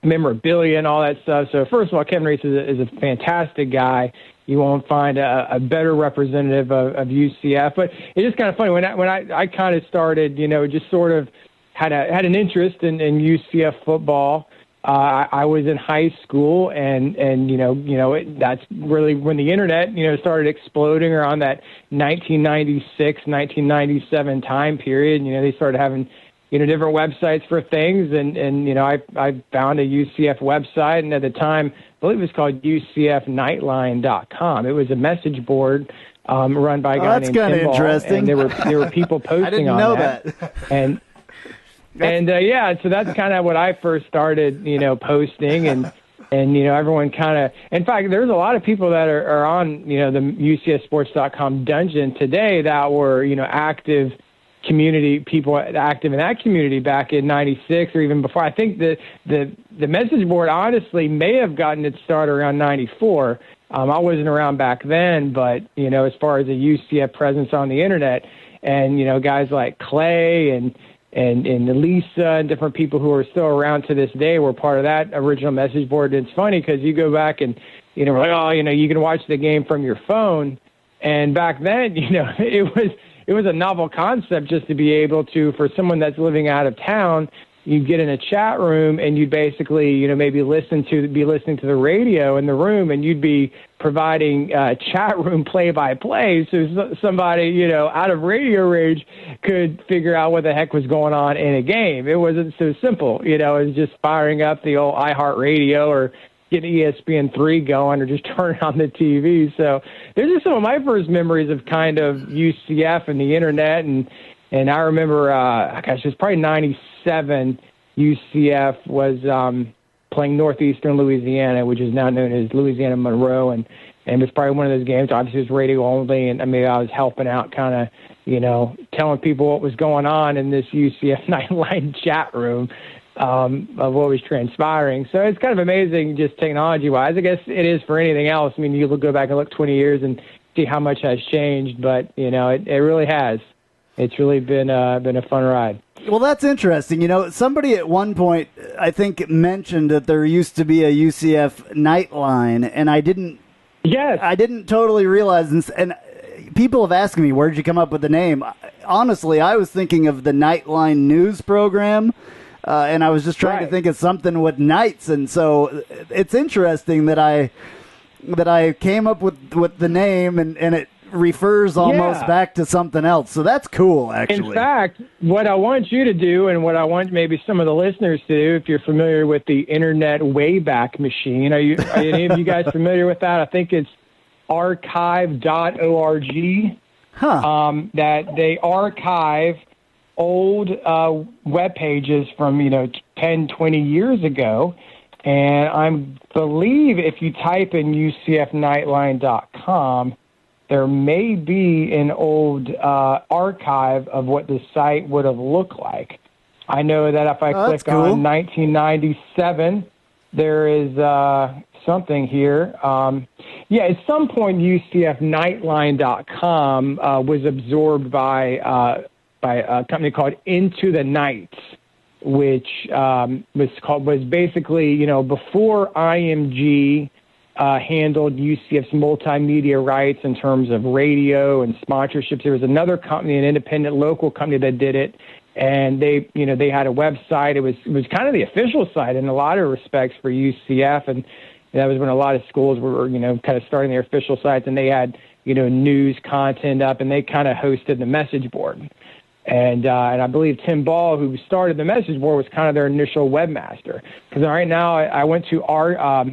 memorabilia and all that stuff. So first of all, Kevin Reis is a fantastic guy. You won't find a better representative of UCF. But it's just kind of funny when I kind of started, just sort of had an interest in UCF football. I was in high school, and that's really when the internet started exploding around that 1996, 1997 time period. They started having different websites for things. And I found a UCF website, and at the time, I believe it was called UCFKnightline.com. It was a message board run by a guy named Tim Ball. Interesting. And there were people posting I didn't on know that. that. So that's kind of what I first started, posting, and everyone kind of, in fact, there's a lot of people that are on, the UCSsports.com dungeon today that were, active community people active in that community back in '96 or even before. I think the message board honestly may have gotten its start around '94. I wasn't around back then, but as far as a UCF presence on the internet, and guys like Clay and Lisa and different people who are still around to this day were part of that original message board. And it's funny because you go back and we're like, you can watch the game from your phone, and back then it was a novel concept just to be able to, for someone that's living out of town, you'd get in a chat room and you'd basically, maybe listening to the radio in the room, and you'd be providing chat room play-by-play, so somebody, out of radio range could figure out what the heck was going on in a game. It wasn't so simple, it was just firing up the old iHeartRadio or getting ESPN3 going or just turning on the TV. So those are some of my first memories of kind of UCF and the internet, and I remember, it was probably '97. UCF was playing Northeastern Louisiana, which is now known as Louisiana Monroe, and it was probably one of those games. Obviously, it was radio only, and I was helping out, kind of, telling people what was going on in this UCF Nightline chat room of what was transpiring. So it's kind of amazing, just technology-wise. I guess it is for anything else. I mean, you go back and look 20 years and see how much has changed, but it really has. It's really been a fun ride. Well, that's interesting. Somebody at one point, I think, mentioned that there used to be a UCF Knightline, and I didn't totally realize. And people have asked me, where'd you come up with the name? Honestly, I was thinking of the Knightline news program, and I was just trying to think of something with knights. And so it's interesting that I came up with the name, and it refers almost back to something else. So that's cool, actually. In fact, what I want you to do, and what I want maybe some of the listeners to do, if you're familiar with the Internet Wayback Machine, are any of you guys familiar with that? I think it's archive.org. That they archive old web pages from 10, 20 years ago. And I believe if you type in UCFKnightline.com, there may be an old archive of what the site would have looked like. I know that if I click on 1997, there is something here. At some point, UCFKnightline.com was absorbed by a company called Into the Nights, which was basically, before IMG handled UCF's multimedia rights in terms of radio and sponsorships. There was another company, an independent local company, that did it, and they had a website. It was kind of the official site in a lot of respects for UCF, and that was when a lot of schools were kind of starting their official sites, and they had news content up, and they kind of hosted the message board. And I believe Tim Ball, who started the message board, was kind of their initial webmaster. Because right now I went to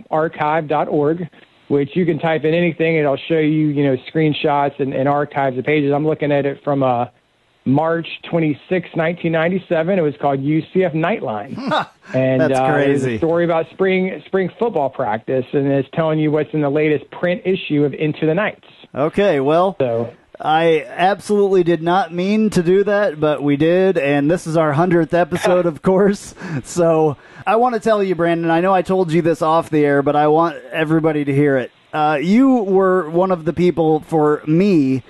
archive.org, which you can type in anything, and it'll show you, screenshots and archives of pages. I'm looking at it from March 26, 1997. It was called UCF Knightline. And that's crazy. It was a story about spring football practice, and it's telling you what's in the latest print issue of Into the Nights. Okay, well... I absolutely did not mean to do that, but we did, and this is our 100th episode, of course. So I want to tell you, Brandon, I know I told you this off the air, but I want everybody to hear it. You were one of the people for me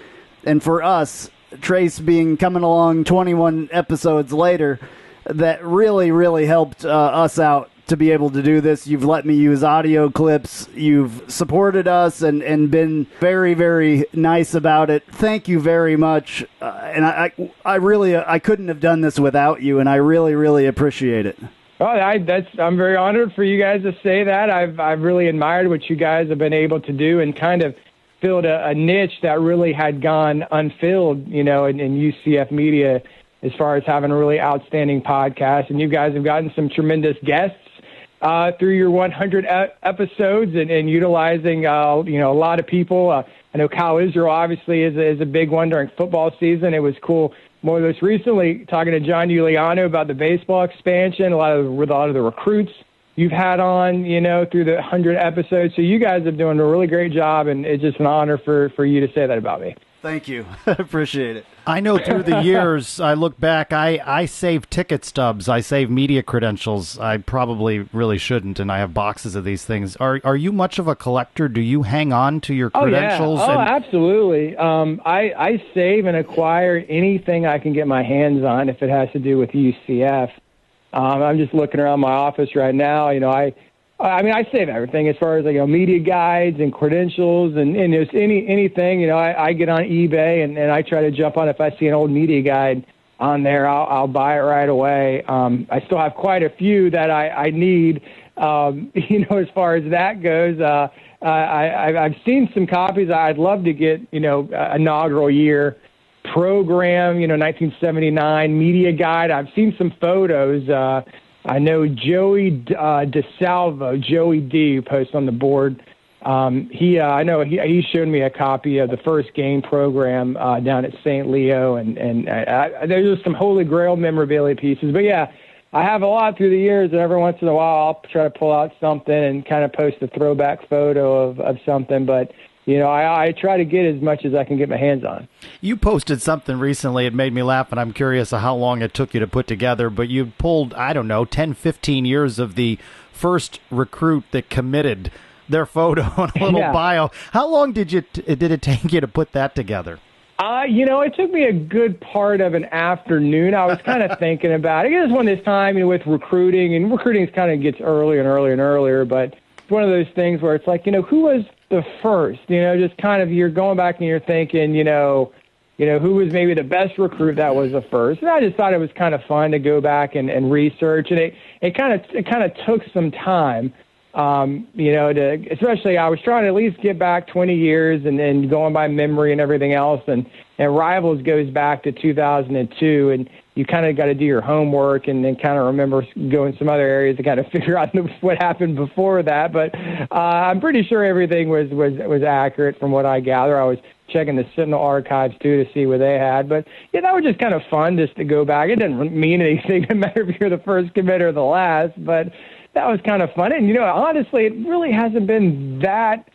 and for us, Trace coming along 21 episodes later, that really, really helped us out to be able to do this. You've let me use audio clips. You've supported us and been very, very nice about it. Thank you very much. And I really couldn't have done this without you, and I really, really appreciate it. Well, I'm very honored for you guys to say that. I've really admired what you guys have been able to do and kind of filled a niche that really had gone unfilled, in UCF media as far as having a really outstanding podcast. And you guys have gotten some tremendous guests through your 100 episodes and utilizing, a lot of people. I know Kyle Israel obviously is a big one during football season. It was cool. Most recently, talking to John Giuliano about the baseball expansion, a lot of the recruits you've had on, through the 100 episodes. So you guys are doing a really great job, and it's just an honor for you to say that about me. Thank you. Appreciate it. I know through the years, I look back, I save ticket stubs, I save media credentials. I probably really shouldn't, and I have boxes of these things. Are you much of a collector? Do you hang on to your credentials? Oh, absolutely. I save and acquire anything I can get my hands on if it has to do with UCF. I'm just looking around my office right now. I save everything as far as media guides and credentials and just anything. I get on eBay and I try to jump on if I see an old media guide on there. I'll buy it right away. I still have quite a few that I need. As far as that goes, I've seen some copies. I'd love to get inaugural year program. 1979 media guide. I've seen some photos. I know Joey DeSalvo, Joey D, who posts on the board. I know he showed me a copy of the first game program down at St. Leo, and there's just some Holy Grail memorabilia pieces. But yeah, I have a lot through the years, and every once in a while I'll try to pull out something and kind of post a throwback photo of something. But I try to get as much as I can get my hands on. You posted something recently. It made me laugh, and I'm curious of how long it took you to put together. But you pulled, 10, 15 years of the first recruit that committed their photo on a little bio. How long did it take you to put that together? It took me a good part of an afternoon. I was kind of thinking about it. It's one of this time with recruiting, and recruiting kind of gets earlier and earlier and earlier. But it's one of those things where it's like, who was the first, just kind of you're going back and you're thinking, who was maybe the best recruit that was the first. And I just thought it was kind of fun to go back and research. And it kind of took some time, especially I was trying to at least get back 20 years and then going by memory and everything else. And Rivals goes back to 2002, and you kind of got to do your homework and then kind of remember going some other areas to kind of figure out what happened before that. But I'm pretty sure everything was accurate from what I gather. I was checking the Sentinel archives too to see what they had. But yeah, that was just kind of fun just to go back. It didn't mean anything, no matter if you're the first commit or the last. But that was kind of fun. And honestly, it really hasn't been that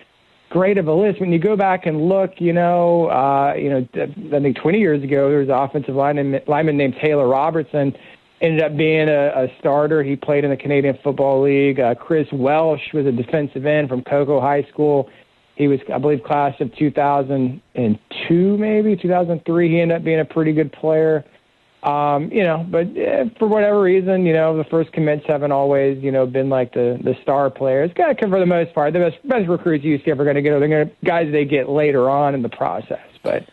great of a list. When you go back and look, I think 20 years ago, there was an offensive lineman named Taylor Robertson, ended up being a starter. He played in the Canadian Football League. Chris Welsh was a defensive end from Cocoa High School. He was, I believe, class of 2002, maybe 2003. He ended up being a pretty good player. But for whatever reason, the first commits haven't always, been like the star players. For the most part, the best recruits UCF are going to get are guys they get later on in the process. But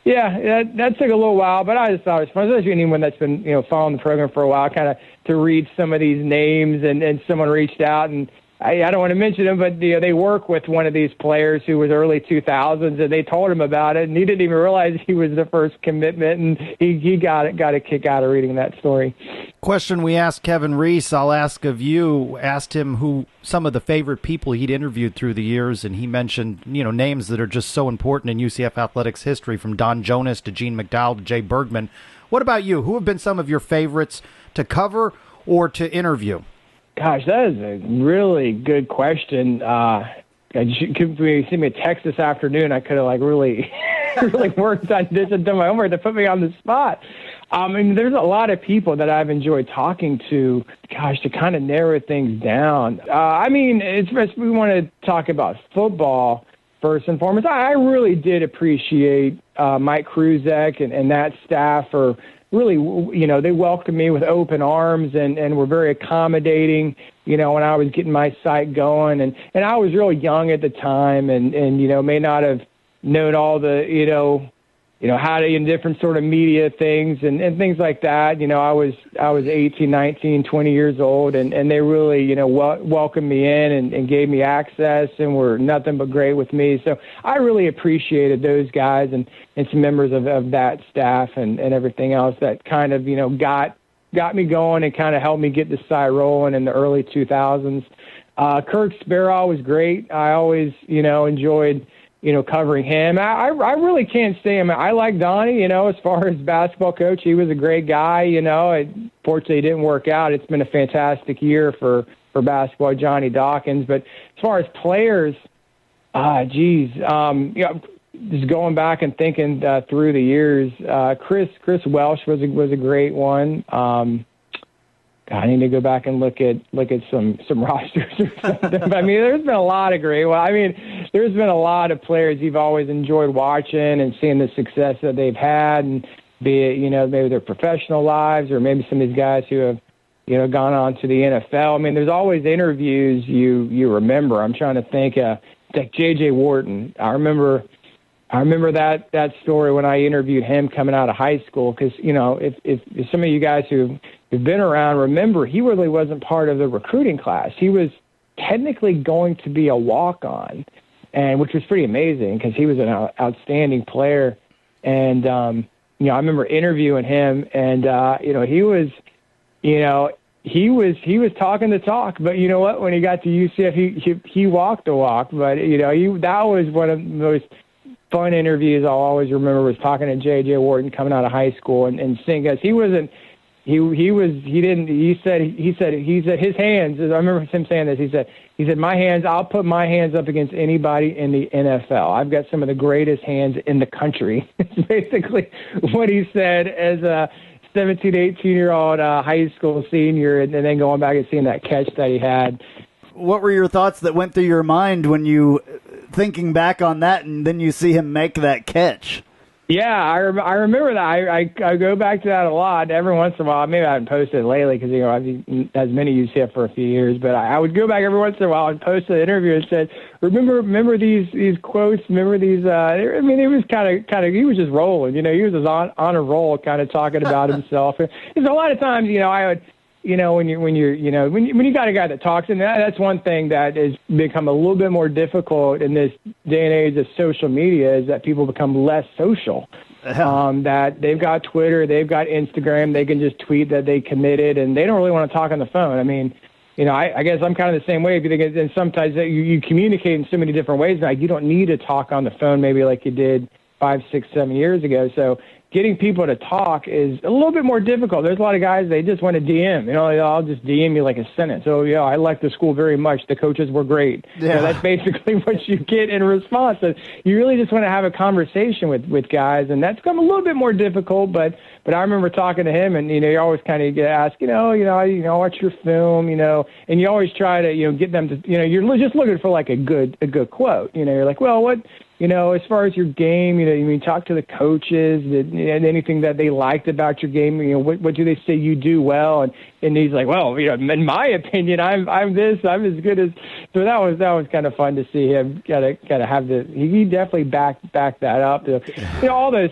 yeah, that took a little while, but I just thought it was fun, especially anyone that's been, following the program for a while, kind of to read some of these names. And someone reached out, and I don't want to mention him, but they work with one of these players who was early 2000s, and they told him about it, and he didn't even realize he was the first commitment, and he got a kick out of reading that story. Question we asked Kevin Reis, I'll ask of you. Asked him who some of the favorite people he'd interviewed through the years, and he mentioned names that are just so important in UCF athletics history, from Don Jonas to Gene McDowell to Jay Bergman. What about you? Who have been some of your favorites to cover or to interview? Gosh, that is a really good question. If you sent me a text this afternoon, I could have really worked on this and done my homework to put me on the spot. There's a lot of people that I've enjoyed talking to, to kind of narrow things down. If we want to talk about football first and foremost, I really did appreciate Mike Kruzek and that staff for really, they welcomed me with open arms and were very accommodating, when I was getting my site going. And I was real young at the time and may not have known all the, how to in different sort of media things and things like that. I was 18, 19, 20 years old, and they really, welcomed me in and gave me access and were nothing but great with me. So I really appreciated those guys and some members of that staff and everything else that kind of, got me going and kind of helped me get this side rolling in the early 2000s. Kirk Sparrow was great. I always, enjoyed covering him. I really can't say him. I like Donnie, as far as basketball coach. He was a great guy, Fortunately, it didn't work out. It's been a fantastic year for basketball, Johnny Dawkins. But as far as players, just going back and thinking through the years, Chris Welsh was a great one. I need to go back and look at some rosters or something. But, there's been a lot of great ones. There's been a lot of players you've always enjoyed watching and seeing the success that they've had, and be it, maybe their professional lives or maybe some of these guys who have, gone on to the NFL. There's always interviews you remember. I'm trying to think, like J.J. Wharton. I remember that story when I interviewed him coming out of high school, because, if some of you guys who've been around remember, he really wasn't part of the recruiting class. He was technically going to be a walk-on, and which was pretty amazing because he was an outstanding player. And, I remember interviewing him, and, he was talking the talk, but you know what? When he got to UCF, he walked the walk. But that was one of the most fun interviews I'll always remember, was talking to J.J. Wharton coming out of high school and seeing us. He said his hands. I remember him saying this. He said my hands. I'll put my hands up against anybody in the NFL. I've got some of the greatest hands in the country. It's basically what he said as a 17, 18-year-old high school senior, and then going back and seeing that catch that he had. What were your thoughts that went through your mind when you thinking back on that, and then you see him make that catch? Yeah, I remember that. I go back to that a lot. Every once in a while, maybe I haven't posted it lately because I've been at UCF for a few years. But I would go back every once in a while and post an interview and said, "Remember these quotes? Remember these?" It was kind of he was just rolling. He was just on a roll, kind of talking about himself. Because a lot of times, I would. When you got a guy that talks, and that's one thing that has become a little bit more difficult in this day and age of social media, is that people become less social. That they've got Twitter, they've got Instagram, they can just tweet that they committed, and they don't really want to talk on the phone. I guess I'm kind of the same way. And sometimes you communicate in so many different ways. Now, you don't need to talk on the phone maybe like you did 5, 6, 7 years ago. So getting people to talk is a little bit more difficult. There's a lot of guys, they just want to DM. I'll just DM you like a sentence. Oh, yeah, I like the school very much. The coaches were great. Yeah. That's basically what you get in response. And you really just want to have a conversation with guys, and that's become a little bit more difficult. But I remember talking to him, and, you always kind of get asked, watch your film, and you always try to, get them to, you're just looking for like a good quote. You're like, well, what, as far as your game, you talk to the coaches and anything that they liked about your game. What do they say you do well? And he's like, well, in my opinion, I'm this, I'm as good as. So that was kind of fun to see him kind of have the. He definitely backed that up.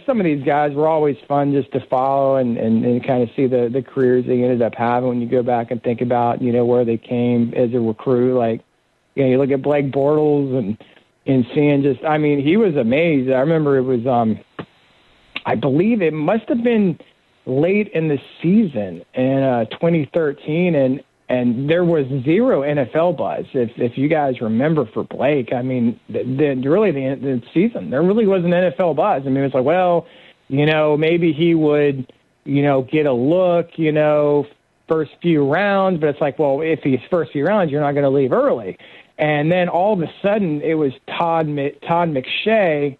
Some of these guys were always fun just to follow and kind of see the careers they ended up having when you go back and think about where they came as a recruit. Like, you look at Blake Bortles and seeing just, he was amazed. I remember it was, I believe it must have been late in the season in 2013, and there was zero NFL buzz. If you guys remember for Blake, the season, there really wasn't NFL buzz. It was like, well, maybe he would, get a look, first few rounds, but it's like, well, if he's first few rounds, you're not going to leave early. And then all of a sudden, it was Todd McShay,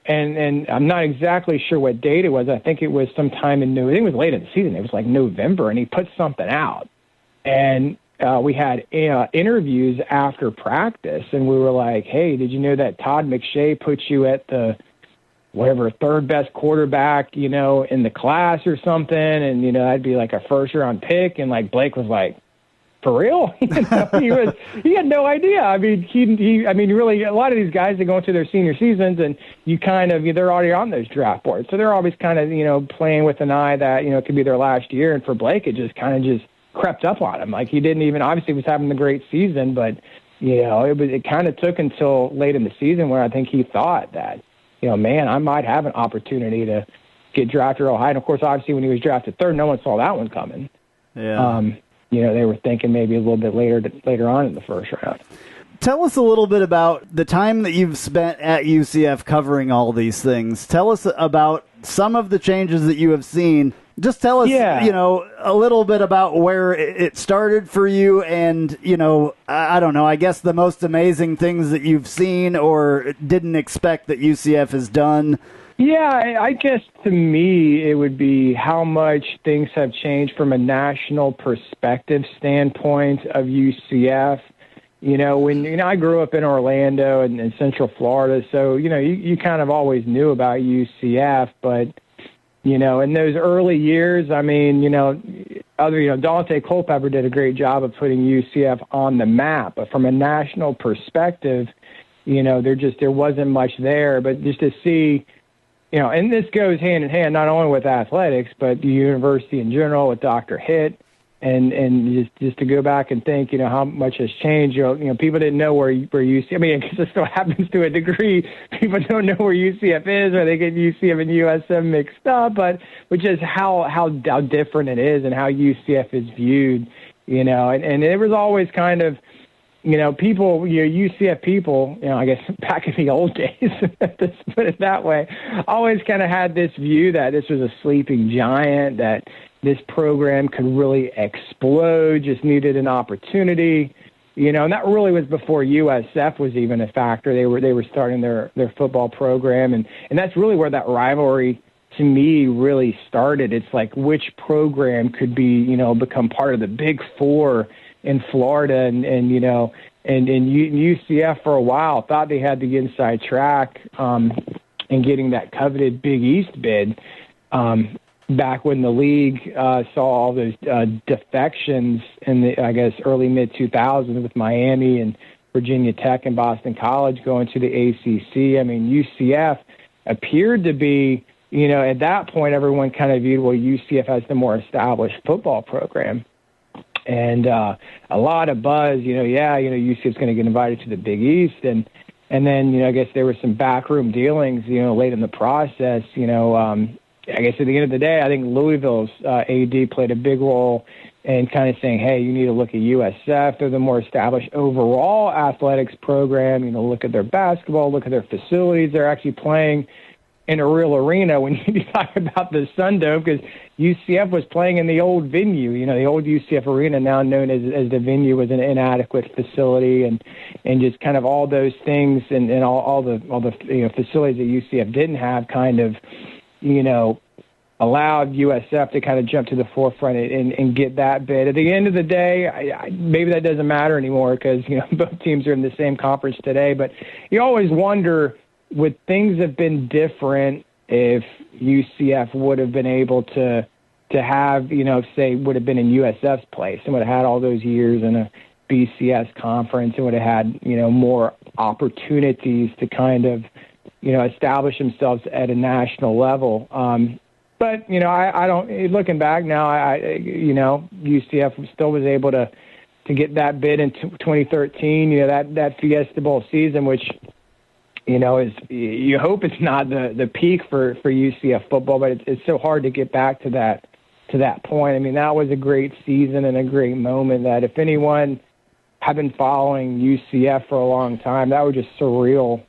and I'm not exactly sure what date it was. I think it was sometime I think it was late in the season. It was like November, and he put something out. And we had interviews after practice, and we were like, hey, did you know that Todd McShay put you at the third best quarterback, in the class or something? And, that'd be like a first-round pick. And, Blake was like, for real? He had no idea. I mean, really, a lot of these guys are going through their senior seasons, and they're already on those draft boards, so they're always kind of playing with an eye that it could be their last year. And for Blake, it just crept up on him. Like, he didn't even, obviously was having a great season, but it kind of took until late in the season where I think he thought that, man, I might have an opportunity to get drafted real high. And of course, obviously, when he was drafted third, no one saw that one coming. Yeah. They were thinking maybe a little bit later on in the first round. Tell us a little bit about the time that you've spent at UCF covering all these things. Tell us about some of the changes that you have seen. Just tell us, a little bit about where it started for you and, I don't know, I guess the most amazing things that you've seen or didn't expect that UCF has done. Yeah, I guess to me it would be how much things have changed from a national perspective standpoint of UCF. When I grew up in Orlando and in Central Florida, so you kind of always knew about UCF, but in those early years, I mean, Dante Culpepper did a great job of putting UCF on the map, but from a national perspective, there wasn't much there. But just to see, and this goes hand in hand not only with athletics, but the university in general with Dr. Hitt. And just to go back and think, how much has changed. People didn't know where UCF. I mean, I guess it still happens to a degree. People don't know where UCF is, or they get UCF and USM mixed up. But just how different it is, and how UCF is viewed. And it was always kind of, people, UCF people, I guess back in the old days, let's put it that way, always kind of had this view that this was a sleeping giant, that this program could really explode, just needed an opportunity, and that really was before USF was even a factor. They were starting their football program, and that's really where that rivalry to me really started. It's like, which program could be, become part of the Big Four in Florida, and UCF for a while thought they had the inside track in getting that coveted Big East bid. Back when the league saw all those defections in the, I guess, early mid-2000s with Miami and Virginia Tech and Boston College going to the ACC. I mean, UCF appeared to be, at that point, everyone kind of viewed, well, UCF has the more established football program. And a lot of buzz, UCF's going to get invited to the Big East. And then, I guess there were some backroom dealings, late in the process, I guess at the end of the day, I think Louisville's AD played a big role in kind of saying, hey, you need to look at USF. They're the more established overall athletics program. Look at their basketball, look at their facilities. They're actually playing in a real arena when you talk about the Sun Dome, because UCF was playing in the old venue. The old UCF arena, now known as the venue, was an inadequate facility, and just kind of all those things and all the facilities that UCF didn't have kind of, allowed USF to kind of jump to the forefront and get that bid. At the end of the day, maybe that doesn't matter anymore because, both teams are in the same conference today. But you always wonder, would things have been different if UCF would have been able to have, say, would have been in USF's place and would have had all those years in a BCS conference and would have had, more opportunities to kind of, establish themselves at a national level. But, I don't, looking back now, UCF still was able to get that bid in 2013, that Fiesta Bowl season, which, is, you hope it's not the peak for UCF football, but it's so hard to get back to that point. I mean, that was a great season and a great moment that if anyone had been following UCF for a long time, that was just surreal,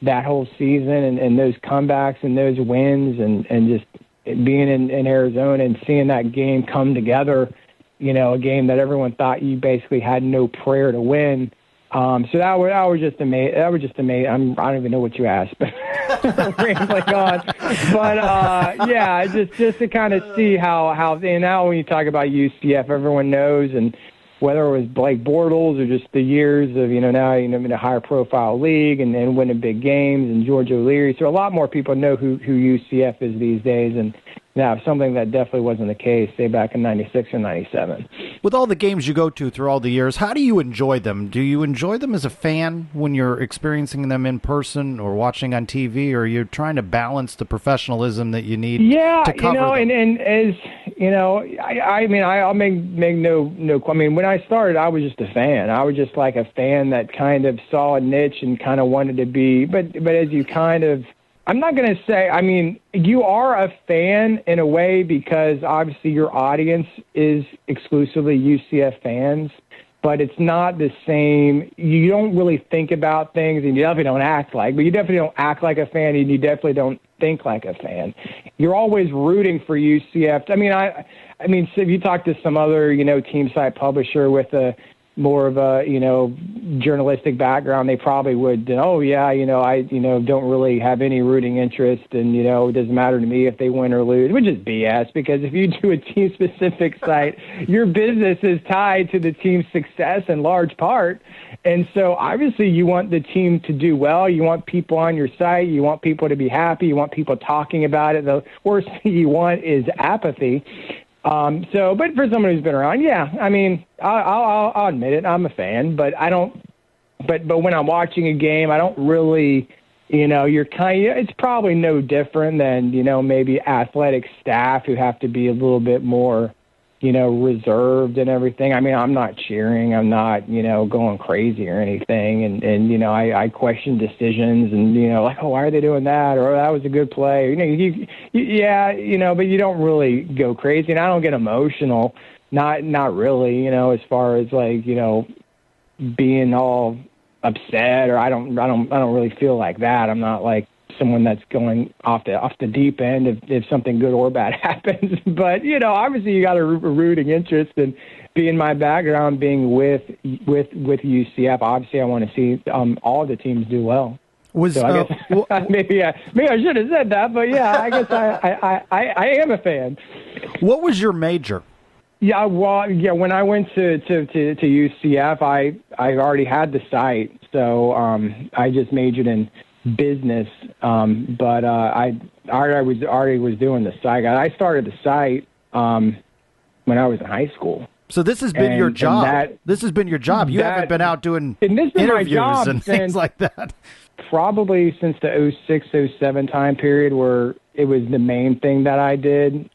that whole season and those comebacks and those wins and just being in Arizona and seeing that game come together, a game that everyone thought you basically had no prayer to win. So that was just amazing. I don't even know what you asked, but rambling on. But yeah, just to kind of see how and now when you talk about UCF, everyone knows, and whether it was Blake Bortles or just the years of now in a higher profile league and winning big games and George O'Leary. So a lot more people know who UCF is these days, and something that definitely wasn't the case, say, back in 96 or 97. With all the games you go to through all the years, how do you enjoy them? Do you enjoy them as a fan when you're experiencing them in person or watching on TV, or are you trying to balance the professionalism that you need to cover them? and as, I mean, I'll make no, I mean, when I started, I was just a fan. I was just like a fan that kind of saw a niche and kind of wanted to be, but as you kind of, I'm not going to say, I mean, you are a fan in a way because obviously your audience is exclusively UCF fans, but it's not the same. You don't really think about things, and you definitely don't act like, but you definitely don't act like a fan, and you definitely don't think like a fan. You're always rooting for UCF. I mean, so if you talk to some other, team site publisher with a more of a, journalistic background, they probably would, I don't really have any rooting interest, and, it doesn't matter to me if they win or lose, which is BS, because if you do a team-specific site, your business is tied to the team's success in large part. And so obviously you want the team to do well. You want people on your site. You want people to be happy. You want people talking about it. The worst thing you want is apathy. But for someone who's been around, I mean, I'll admit it. I'm a fan, but I don't. But when I'm watching a game, I don't really, you're it's probably no different than maybe athletic staff who have to be a little bit more, reserved and everything. I mean, I'm not cheering. I'm not, going crazy or anything. And I question decisions and, like, oh, why are they doing that? Or that was a good play. But you don't really go crazy. And I don't get emotional. Not really, as far as like, being all upset, or I don't really feel like that. I'm not like someone that's going off the deep end if something good or bad happens. But obviously you got a rooting interest, and being my background, being with UCF, obviously I want to see all the teams do well. So I guess maybe I should have said that, but I guess I am a fan. What was your major? Yeah, when I went to UCF, I already had the site, so I just majored in business, but I already was doing the site. I started the site when I was in high school. So this has been your job. This has been your job. You haven't been out doing interviews and things like that. Probably since the 06, 07 time period, where it was the main thing that I did.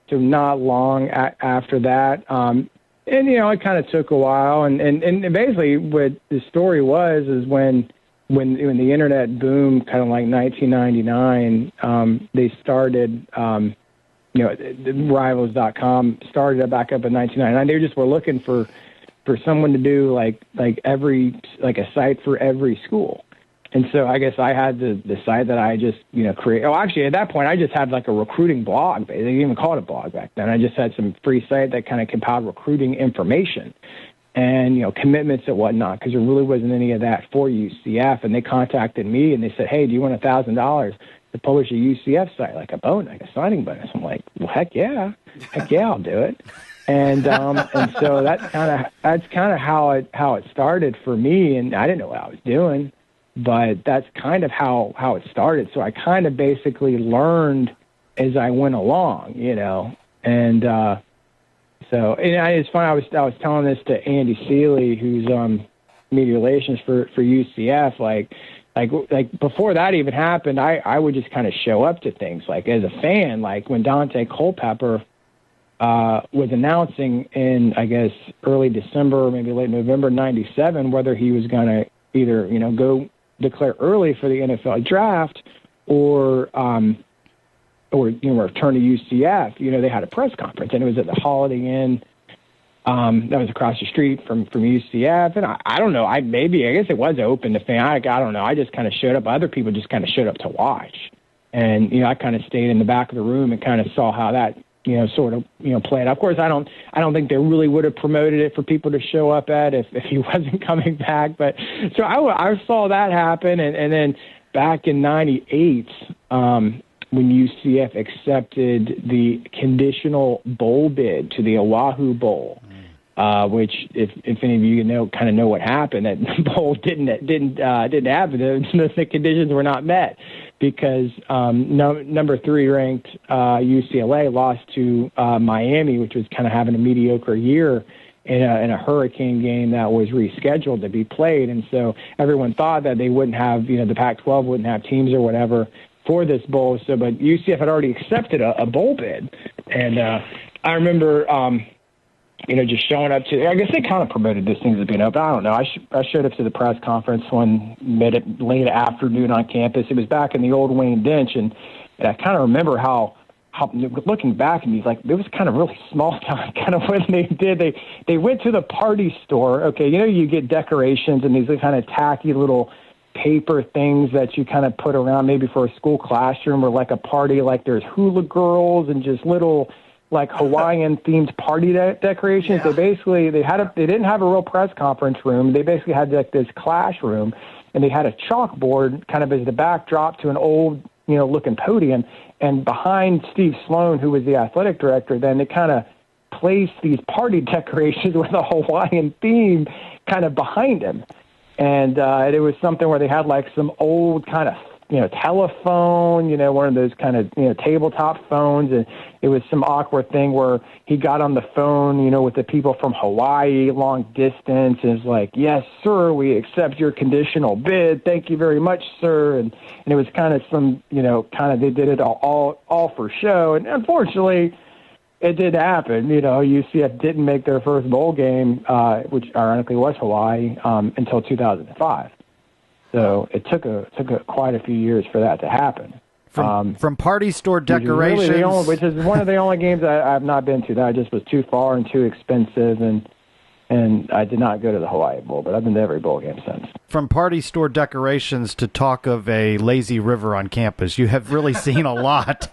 So not long after that. And, it kind of took a while. And basically what the story was when the internet boomed, kind of like 1999, they started, Rivals.com started back up in 1999. They just were looking for someone to do like a site for every school. And so I guess I had the site that I just, create. Oh, actually, at that point, I just had like a recruiting blog. They didn't even call it a blog back then. I just had some free site that kind of compiled recruiting information and, commitments and whatnot, because there really wasn't any of that for UCF. And they contacted me and they said, hey, do you want $1,000 to publish a UCF site, like a signing bonus? I'm like, well, heck yeah, I'll do it. And so that's kind of how it started for me. And I didn't know what I was doing, but that's kind of how it started. So I kind of basically learned as I went along, and it's funny. I was telling this to Andy Seeley, who's media relations for UCF. Like before that even happened, I would just kind of show up to things like as a fan. Like when Dante Culpepper was announcing in, I guess, early December or maybe late November '97 whether he was going to either go declare early for the NFL draft or return to UCF. They had a press conference, and it was at the Holiday Inn that was across the street from UCF. And I don't know, I guess it was open to fans. I don't know. I just kind of showed up. Other people just kind of showed up to watch, and I kind of stayed in the back of the room and kind of saw how that sort of played. Of course, I don't think they really would have promoted it for people to show up at if he wasn't coming back. But so I saw that happen, and then back in '98, when UCF accepted the conditional bowl bid to the Oahu Bowl, which if any of you know what happened, that bowl didn't happen. The conditions were not met because number 3 ranked UCLA lost to Miami, which was kind of having a mediocre year in a hurricane game that was rescheduled to be played. And so everyone thought that they wouldn't have, the Pac-12 wouldn't have teams or whatever for this bowl. So, but UCF had already accepted a bowl bid. And I remember, just showing up to, I guess they kind of promoted this thing as being open. I don't know. I showed up to the press conference one late afternoon on campus. It was back in the old Wayne Dench. And I kind of remember how looking back at me, like, it was kind of really small time kind of what they did. They went to the party store. Okay, you get decorations and these kind of tacky little paper things that you kind of put around maybe for a school classroom or like a party, like there's hula girls and just little like Hawaiian themed party decorations. Yeah. They didn't have a real press conference room. They basically had like this classroom, and they had a chalkboard kind of as the backdrop to an old, looking podium. And behind Steve Sloan, who was the athletic director, then they kind of placed these party decorations with a Hawaiian theme kind of behind him. And it was something where they had like some old kind of, telephone, one of those kind of, tabletop phones. And it was some awkward thing where he got on the phone, with the people from Hawaii, long distance, and is like, "Yes, sir, we accept your conditional bid. Thank you very much, sir." And it was kind of some, they did it all for show. And unfortunately, it did happen. UCF didn't make their first bowl game, which ironically was Hawaii, until 2005. So it took quite a few years for that to happen. From party store decorations, which is one of the only games I've not been to. That just was too far and too expensive, and I did not go to the Hawaii Bowl, but I've been to every bowl game since. From party store decorations to talk of a lazy river on campus, you have really seen a lot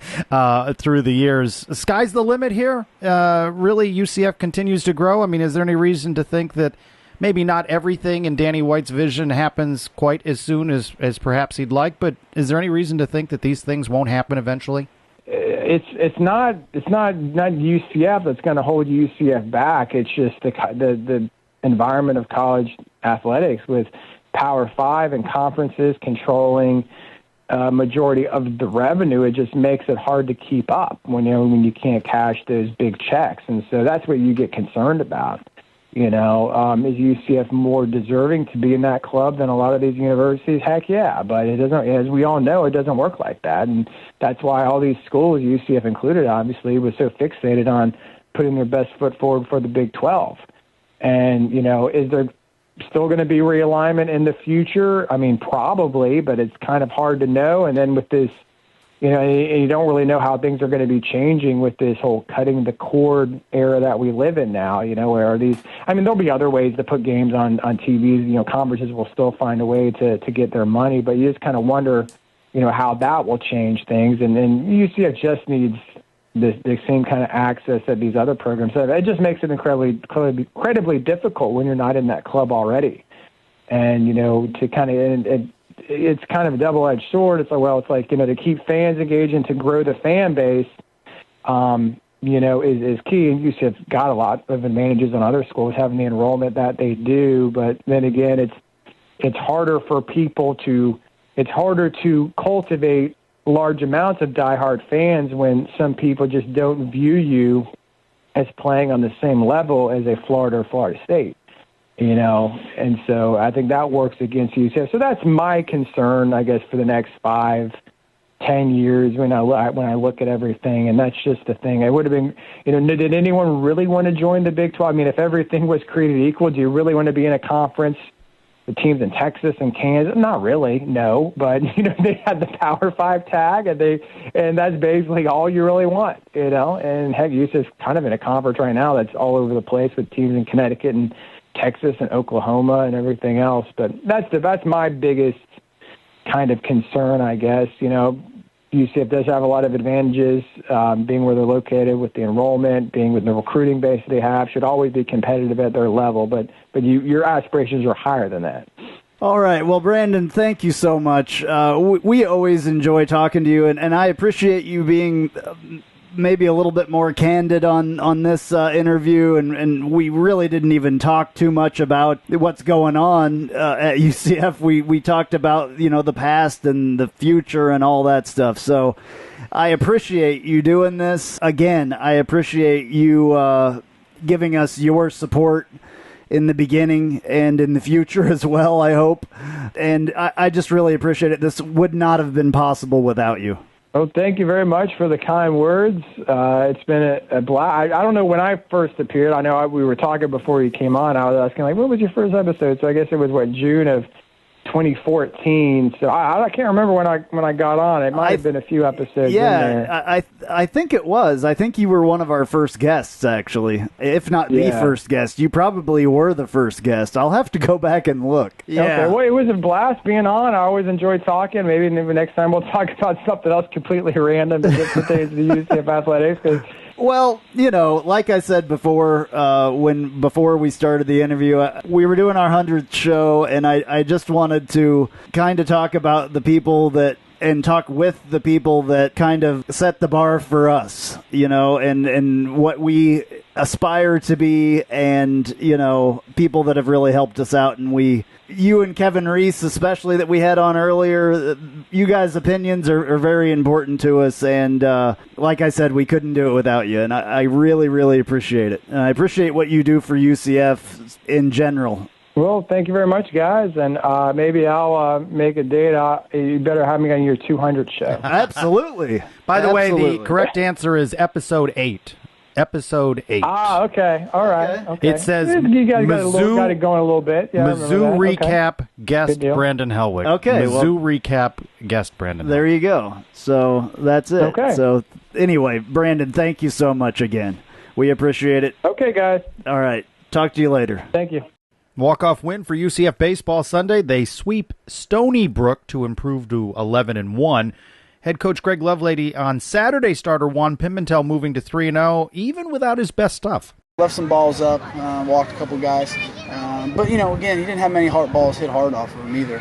through the years. Sky's the limit here. Really, UCF continues to grow. I mean, is there any reason to think that maybe not everything in Danny White's vision happens quite as soon as perhaps he'd like, but is there any reason to think that these things won't happen eventually? It's not UCF that's going to hold UCF back. It's just the environment of college athletics with Power 5 and conferences controlling majority of the revenue. It just makes it hard to keep up when you can't cash those big checks, and so that's what you get concerned about. Is UCF more deserving to be in that club than a lot of these universities? Heck yeah, but it doesn't. As we all know, it doesn't work like that, and that's why all these schools, UCF included, obviously, was so fixated on putting their best foot forward for the Big 12. And is there still going to be realignment in the future? I mean, probably, but it's kind of hard to know. And then with this, you don't really know how things are going to be changing with this whole cutting the cord era that we live in now, where are these, there'll be other ways to put games on TVs, conferences will still find a way to get their money, but you just kind of wonder, how that will change things. And UCF just needs the same kind of access that these other programs have. It just makes it incredibly difficult when you're not in that club already. And, to kind of, it's kind of a double-edged sword. It's like, to keep fans engaged and to grow the fan base, is key. And UCF's got a lot of advantages on other schools having the enrollment that they do. But then again, it's harder for people it's harder to cultivate large amounts of diehard fans when some people just don't view you as playing on the same level as a Florida or Florida State. And so I think that works against UCF. So that's my concern, I guess, for the next 5-10 years when I look at everything. And that's just the thing. It would have been, did anyone really want to join the Big 12? I mean, if everything was created equal, do you really want to be in a conference with teams in Texas and Kansas? Not really, no. But, they had the Power 5 tag, and that's basically all you really want, And heck, UCF's kind of in a conference right now that's all over the place with teams in Connecticut and Texas and Oklahoma and everything else. But that's my biggest kind of concern, I guess. UCF does have a lot of advantages, being where they're located with the enrollment, being with the recruiting base they have, should always be competitive at their level. But your aspirations are higher than that. All right. Well, Brandon, thank you so much. We always enjoy talking to you, and I appreciate you being maybe a little bit more candid on this interview, and we really didn't even talk too much about what's going on at UCF. We talked about, the past and the future and all that stuff. So I appreciate you doing this. Again, I appreciate you giving us your support in the beginning and in the future as well, I hope. And I just really appreciate it. This would not have been possible without you. Oh, thank you very much for the kind words. It's been a blast. I don't know when I first appeared. I know we were talking before you came on. I was asking, what was your first episode? So I guess it was, June of 2014. So I can't remember when I got on. It might have been a few episodes in there. I think it was. I think you were one of our first guests, actually. If not the first guest, you probably were the first guest. I'll have to go back and look. Yeah. Okay. Well, it was a blast being on. I always enjoyed talking. Maybe next time we'll talk about something else completely random that pertains to UCF athletics. Well, like I said before, before we started the interview, we were doing our 100th show, and I just wanted to kind of talk about the people and talk with the people that kind of set the bar for us, and what we aspire to be, and, people that have really helped us out. And you and Kevin Reis, especially, that we had on earlier, you guys' opinions are very important to us. And like I said, we couldn't do it without you. And I really, really appreciate it. And I appreciate what you do for UCF in general. Well, thank you very much, guys, and maybe I'll make a date. You better have me on your 200 show. Absolutely. By the way, the correct answer is episode 8. Episode 8. Ah, okay. All right. Okay. It says you guys got it going a little bit. Yeah, Mizzou recap guest Brandon Helwig. Okay. Mizzou recap guest Brandon. There you go. So that's it. Okay. So anyway, Brandon, thank you so much again. We appreciate it. Okay, guys. All right. Talk to you later. Thank you. Walk-off win for UCF baseball Sunday. They sweep Stony Brook to improve to 11-1. Head coach Greg Lovelady on Saturday, starter Juan Pimentel moving to 3-0, even without his best stuff. Left some balls up, walked a couple guys. But, again, he didn't have many hard balls hit hard off of him either.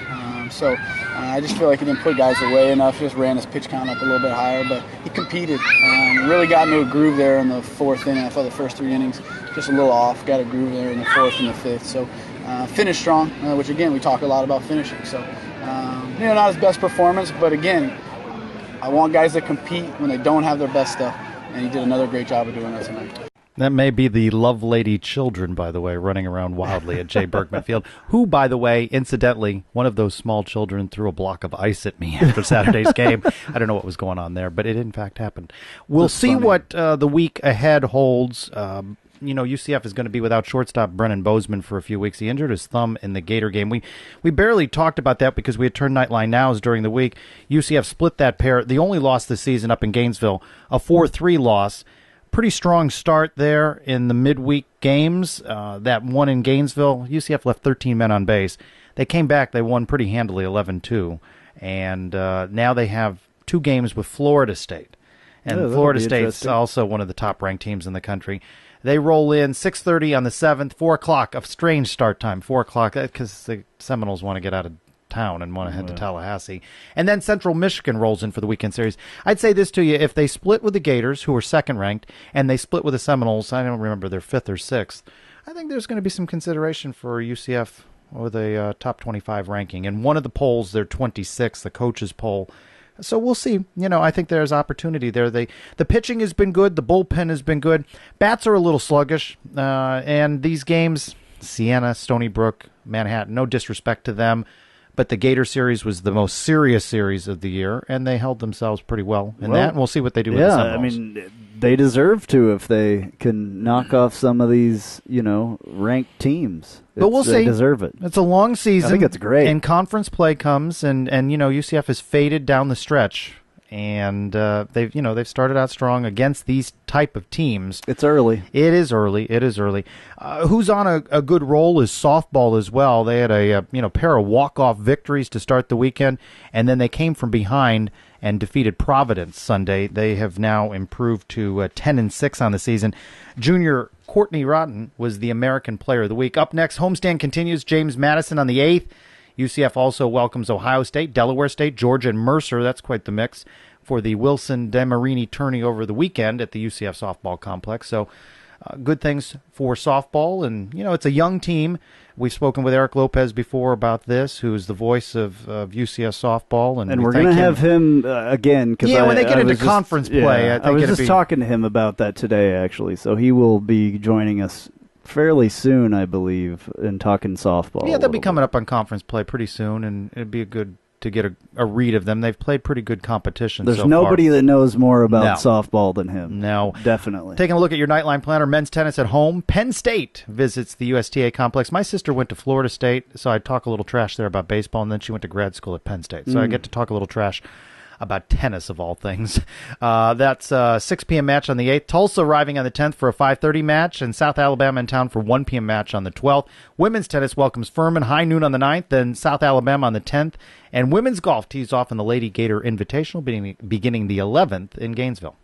So I just feel like he didn't put guys away enough. Just ran his pitch count up a little bit higher. But he competed. Really got into a groove there in the fourth inning. I thought the first 3 innings just a little off. Got a groove there in the fourth and the fifth. So finished strong, which, again, we talk a lot about finishing. So, not his best performance. But, again, I want guys that compete when they don't have their best stuff. And he did another great job of doing that tonight. That may be the Lovelady children, by the way, running around wildly at Jay Bergman Field, who, by the way, incidentally, one of those small children threw a block of ice at me after Saturday's game. I don't know what was going on there, but it in fact happened. We'll see what the week ahead holds. UCF is going to be without shortstop Brennan Bozeman for a few weeks. He injured his thumb in the Gator game. We barely talked about that because we had turned Knightline Nows during the week. UCF split that pair. The only loss this season up in Gainesville, a 4-3 loss. Pretty strong start there in the midweek games. That one in Gainesville, UCF left 13 men on base. They came back. They won pretty handily, 11-2. And now they have 2 games with Florida State. And Florida State's also one of the top-ranked teams in the country. They roll in 6:30 on the 7th, 4 o'clock, a strange start time, 4 o'clock, because the Seminoles want to get out of town and want to head to Tallahassee. And then Central Michigan rolls in for the weekend series. I'd say this to you, if they split with the Gators, who are second-ranked, and they split with the Seminoles, I don't remember, they're 5th or 6th, I think there's going to be some consideration for UCF with a top 25 ranking. And one of the polls, they're 26th, the coaches poll. So we'll see. I think there's opportunity there. The pitching has been good. The bullpen has been good. Bats are a little sluggish. And these games, Siena, Stony Brook, Manhattan, no disrespect to them, but the Gator series was the most serious series of the year, and they held themselves pretty well in that. And we'll see what they do with the Seminoles. They deserve to if they can knock off some of these, ranked teams. But we'll see. They deserve it. It's a long season. I think it's great. And conference play comes, and UCF has faded down the stretch. And they've started out strong against these type of teams. It's early. It is early. Who's on a good roll is softball as well. They had a pair of walk-off victories to start the weekend, and then they came from behind and defeated Providence Sunday. They have now improved to 10-6 on the season. Junior Courtney Rotten was the American Player of the Week. Up next, homestand continues. James Madison on the 8th. UCF also welcomes Ohio State, Delaware State, Georgia, and Mercer. That's quite the mix. for the Wilson Demarini tourney over the weekend at the UCF softball complex. So good things for softball. And, it's a young team. We've spoken with Eric Lopez before about this, who's the voice of UCS softball. And we're going to have him again. When they get into conference play. I was just talking to him about that today, actually. So he will be joining us fairly soon, I believe, in talking softball. Yeah, they'll be coming up on conference play pretty soon, and it'd be good to get a read of them. They've played pretty good competition There's so nobody far. that knows more about softball than him. No. Definitely. Taking a look at your Knightline planner, men's tennis at home. Penn State visits the USTA complex. My sister went to Florida State, so I talk a little trash there about baseball, and then she went to grad school at Penn State. So I get to talk a little trash about tennis, of all things. That's a 6 p.m. match on the 8th. Tulsa arriving on the 10th for a 5:30 match, and South Alabama in town for 1 p.m. match on the 12th. Women's tennis welcomes Furman, high noon on the 9th, then South Alabama on the 10th. And women's golf tees off in the Lady Gator Invitational beginning the 11th in Gainesville.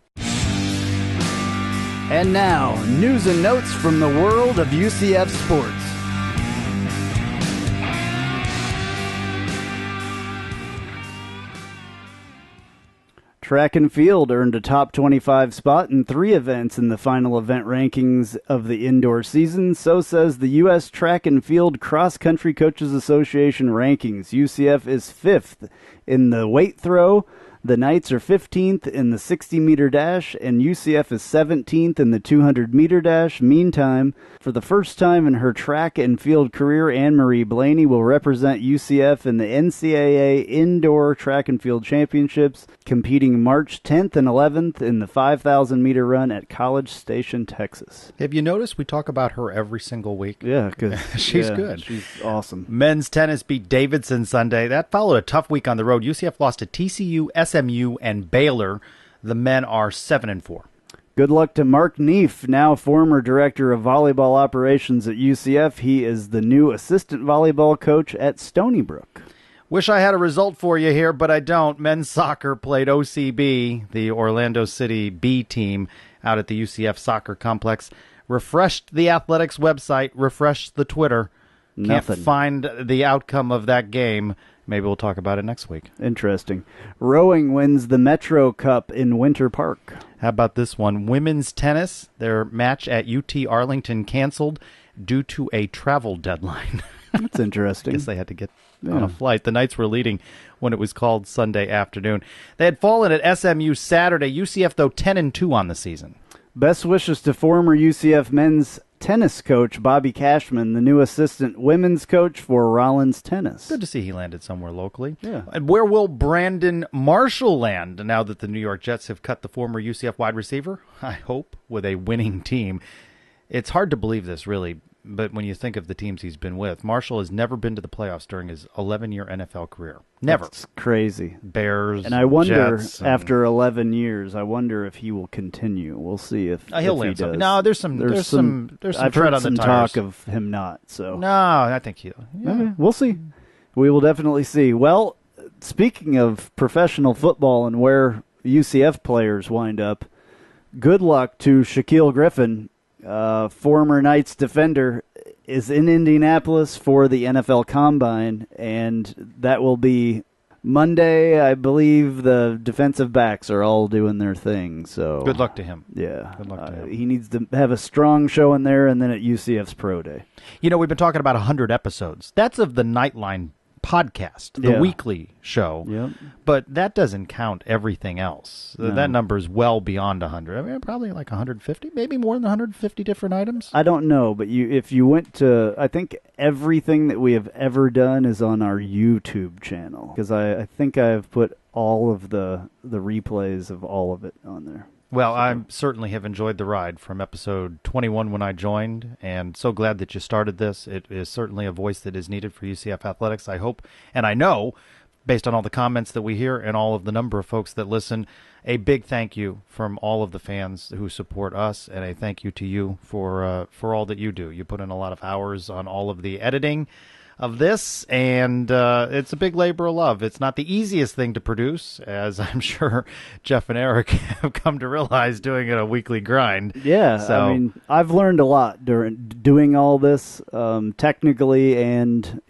And now, news and notes from the world of UCF sports. Track and field earned a top 25 spot in 3 events in the final event rankings of the indoor season. So says the U.S. Track and Field Cross Country Coaches Association rankings. UCF is 5th in the weight throw. The Knights are 15th in the 60-meter dash, and UCF is 17th in the 200-meter dash. Meantime, for the first time in her track and field career, Anne-Marie Blaney will represent UCF in the NCAA Indoor Track and Field Championships, competing March 10th and 11th in the 5,000-meter run at College Station, Texas. Have you noticed we talk about her every single week? Yeah, because she's good. She's awesome. Men's tennis beat Davidson Sunday. That followed a tough week on the road. UCF lost to TCU, SMU, and Baylor. The men are 7-4. Good luck to Mark Neef, now former director of volleyball operations at UCF. He is the new assistant volleyball coach at Stony Brook. Wish I had a result for you here, but I don't. Men's soccer played OCB, the Orlando City B team, out at the UCF soccer complex. Refreshed the athletics website, refreshed the Twitter. Nothing. Can't find the outcome of that game. Maybe we'll talk about it next week. Interesting. Rowing wins the Metro Cup in Winter Park. How about this one? Women's tennis, their match at UT Arlington canceled due to a travel deadline. That's interesting. I guess they had to get on a flight. The Knights were leading when it was called Sunday afternoon. They had fallen at SMU Saturday. UCF, though, 10-2 on the season. Best wishes to former UCF men's tennis coach Bobby Cashman, the new assistant women's coach for Rollins Tennis. Good to see he landed somewhere locally. Yeah. And where will Brandon Marshall land now that the New York Jets have cut the former UCF wide receiver? I hope with a winning team. It's hard to believe this, really, but when you think of the teams he's been with, Marshall has never been to the playoffs during his 11-year NFL career. Never. That's crazy. Bears, and I wonder, Jets, after 11 years, I wonder if he will continue. We'll see if he'll if land he does. something. No, there's some I've tread heard on some the tires. talk of him not. So no, I think he'll. Yeah. Okay, we'll see. We will definitely see. Well, speaking of professional football and where UCF players wind up, good luck to Shaquille Griffin, former Knights defender, is in Indianapolis for the NFL Combine, and that will be Monday. I believe the defensive backs are all doing their thing. So good luck to him. Yeah, good luck to him. He needs to have a strong showing there, and then at UCF's Pro Day. You know, we've been talking about 100 episodes. That's of the Knightline podcast, the weekly show. Yep. But that doesn't count everything else. No. That number is well beyond 100. I mean, probably like 150, maybe more than 150 different items. I don't know, but if you went to, I think everything that we have ever done is on our YouTube channel, because I think I've put all of the replays of all of it on there. Well, I certainly have enjoyed the ride from episode 21 when I joined, and so glad that you started this. It is certainly a voice that is needed for UCF athletics. I hope, and I know, based on all the comments that we hear and all of the number of folks that listen, a big thank you from all of the fans who support us, and a thank you to you for all that you do. You put in a lot of hours on all of the editing of this, and it's a big labor of love. It's not the easiest thing to produce, as I'm sure Jeff and Eric have come to realize doing it a weekly grind. Yeah, so, I mean, I've learned a lot during doing all this, technically and,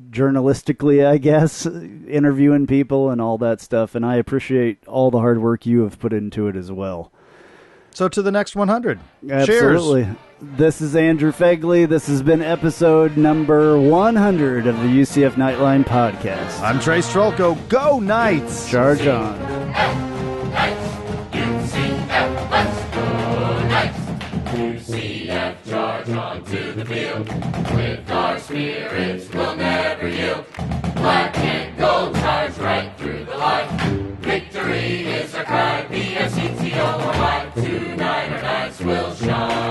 journalistically, I guess, interviewing people and all that stuff. And I appreciate all the hard work you have put into it as well. So to the next 100. Absolutely. Cheers. This is Andrew Phegley. This has been episode number 100 of the UCF Knightline podcast. I'm Trace Trylko. Go Knights! Charge on. UCF, charge on to the field. With our spirits, we'll never yield. Black and gold charge right through the line. Victory is our cry. BSCTO, tonight our Knights will shine.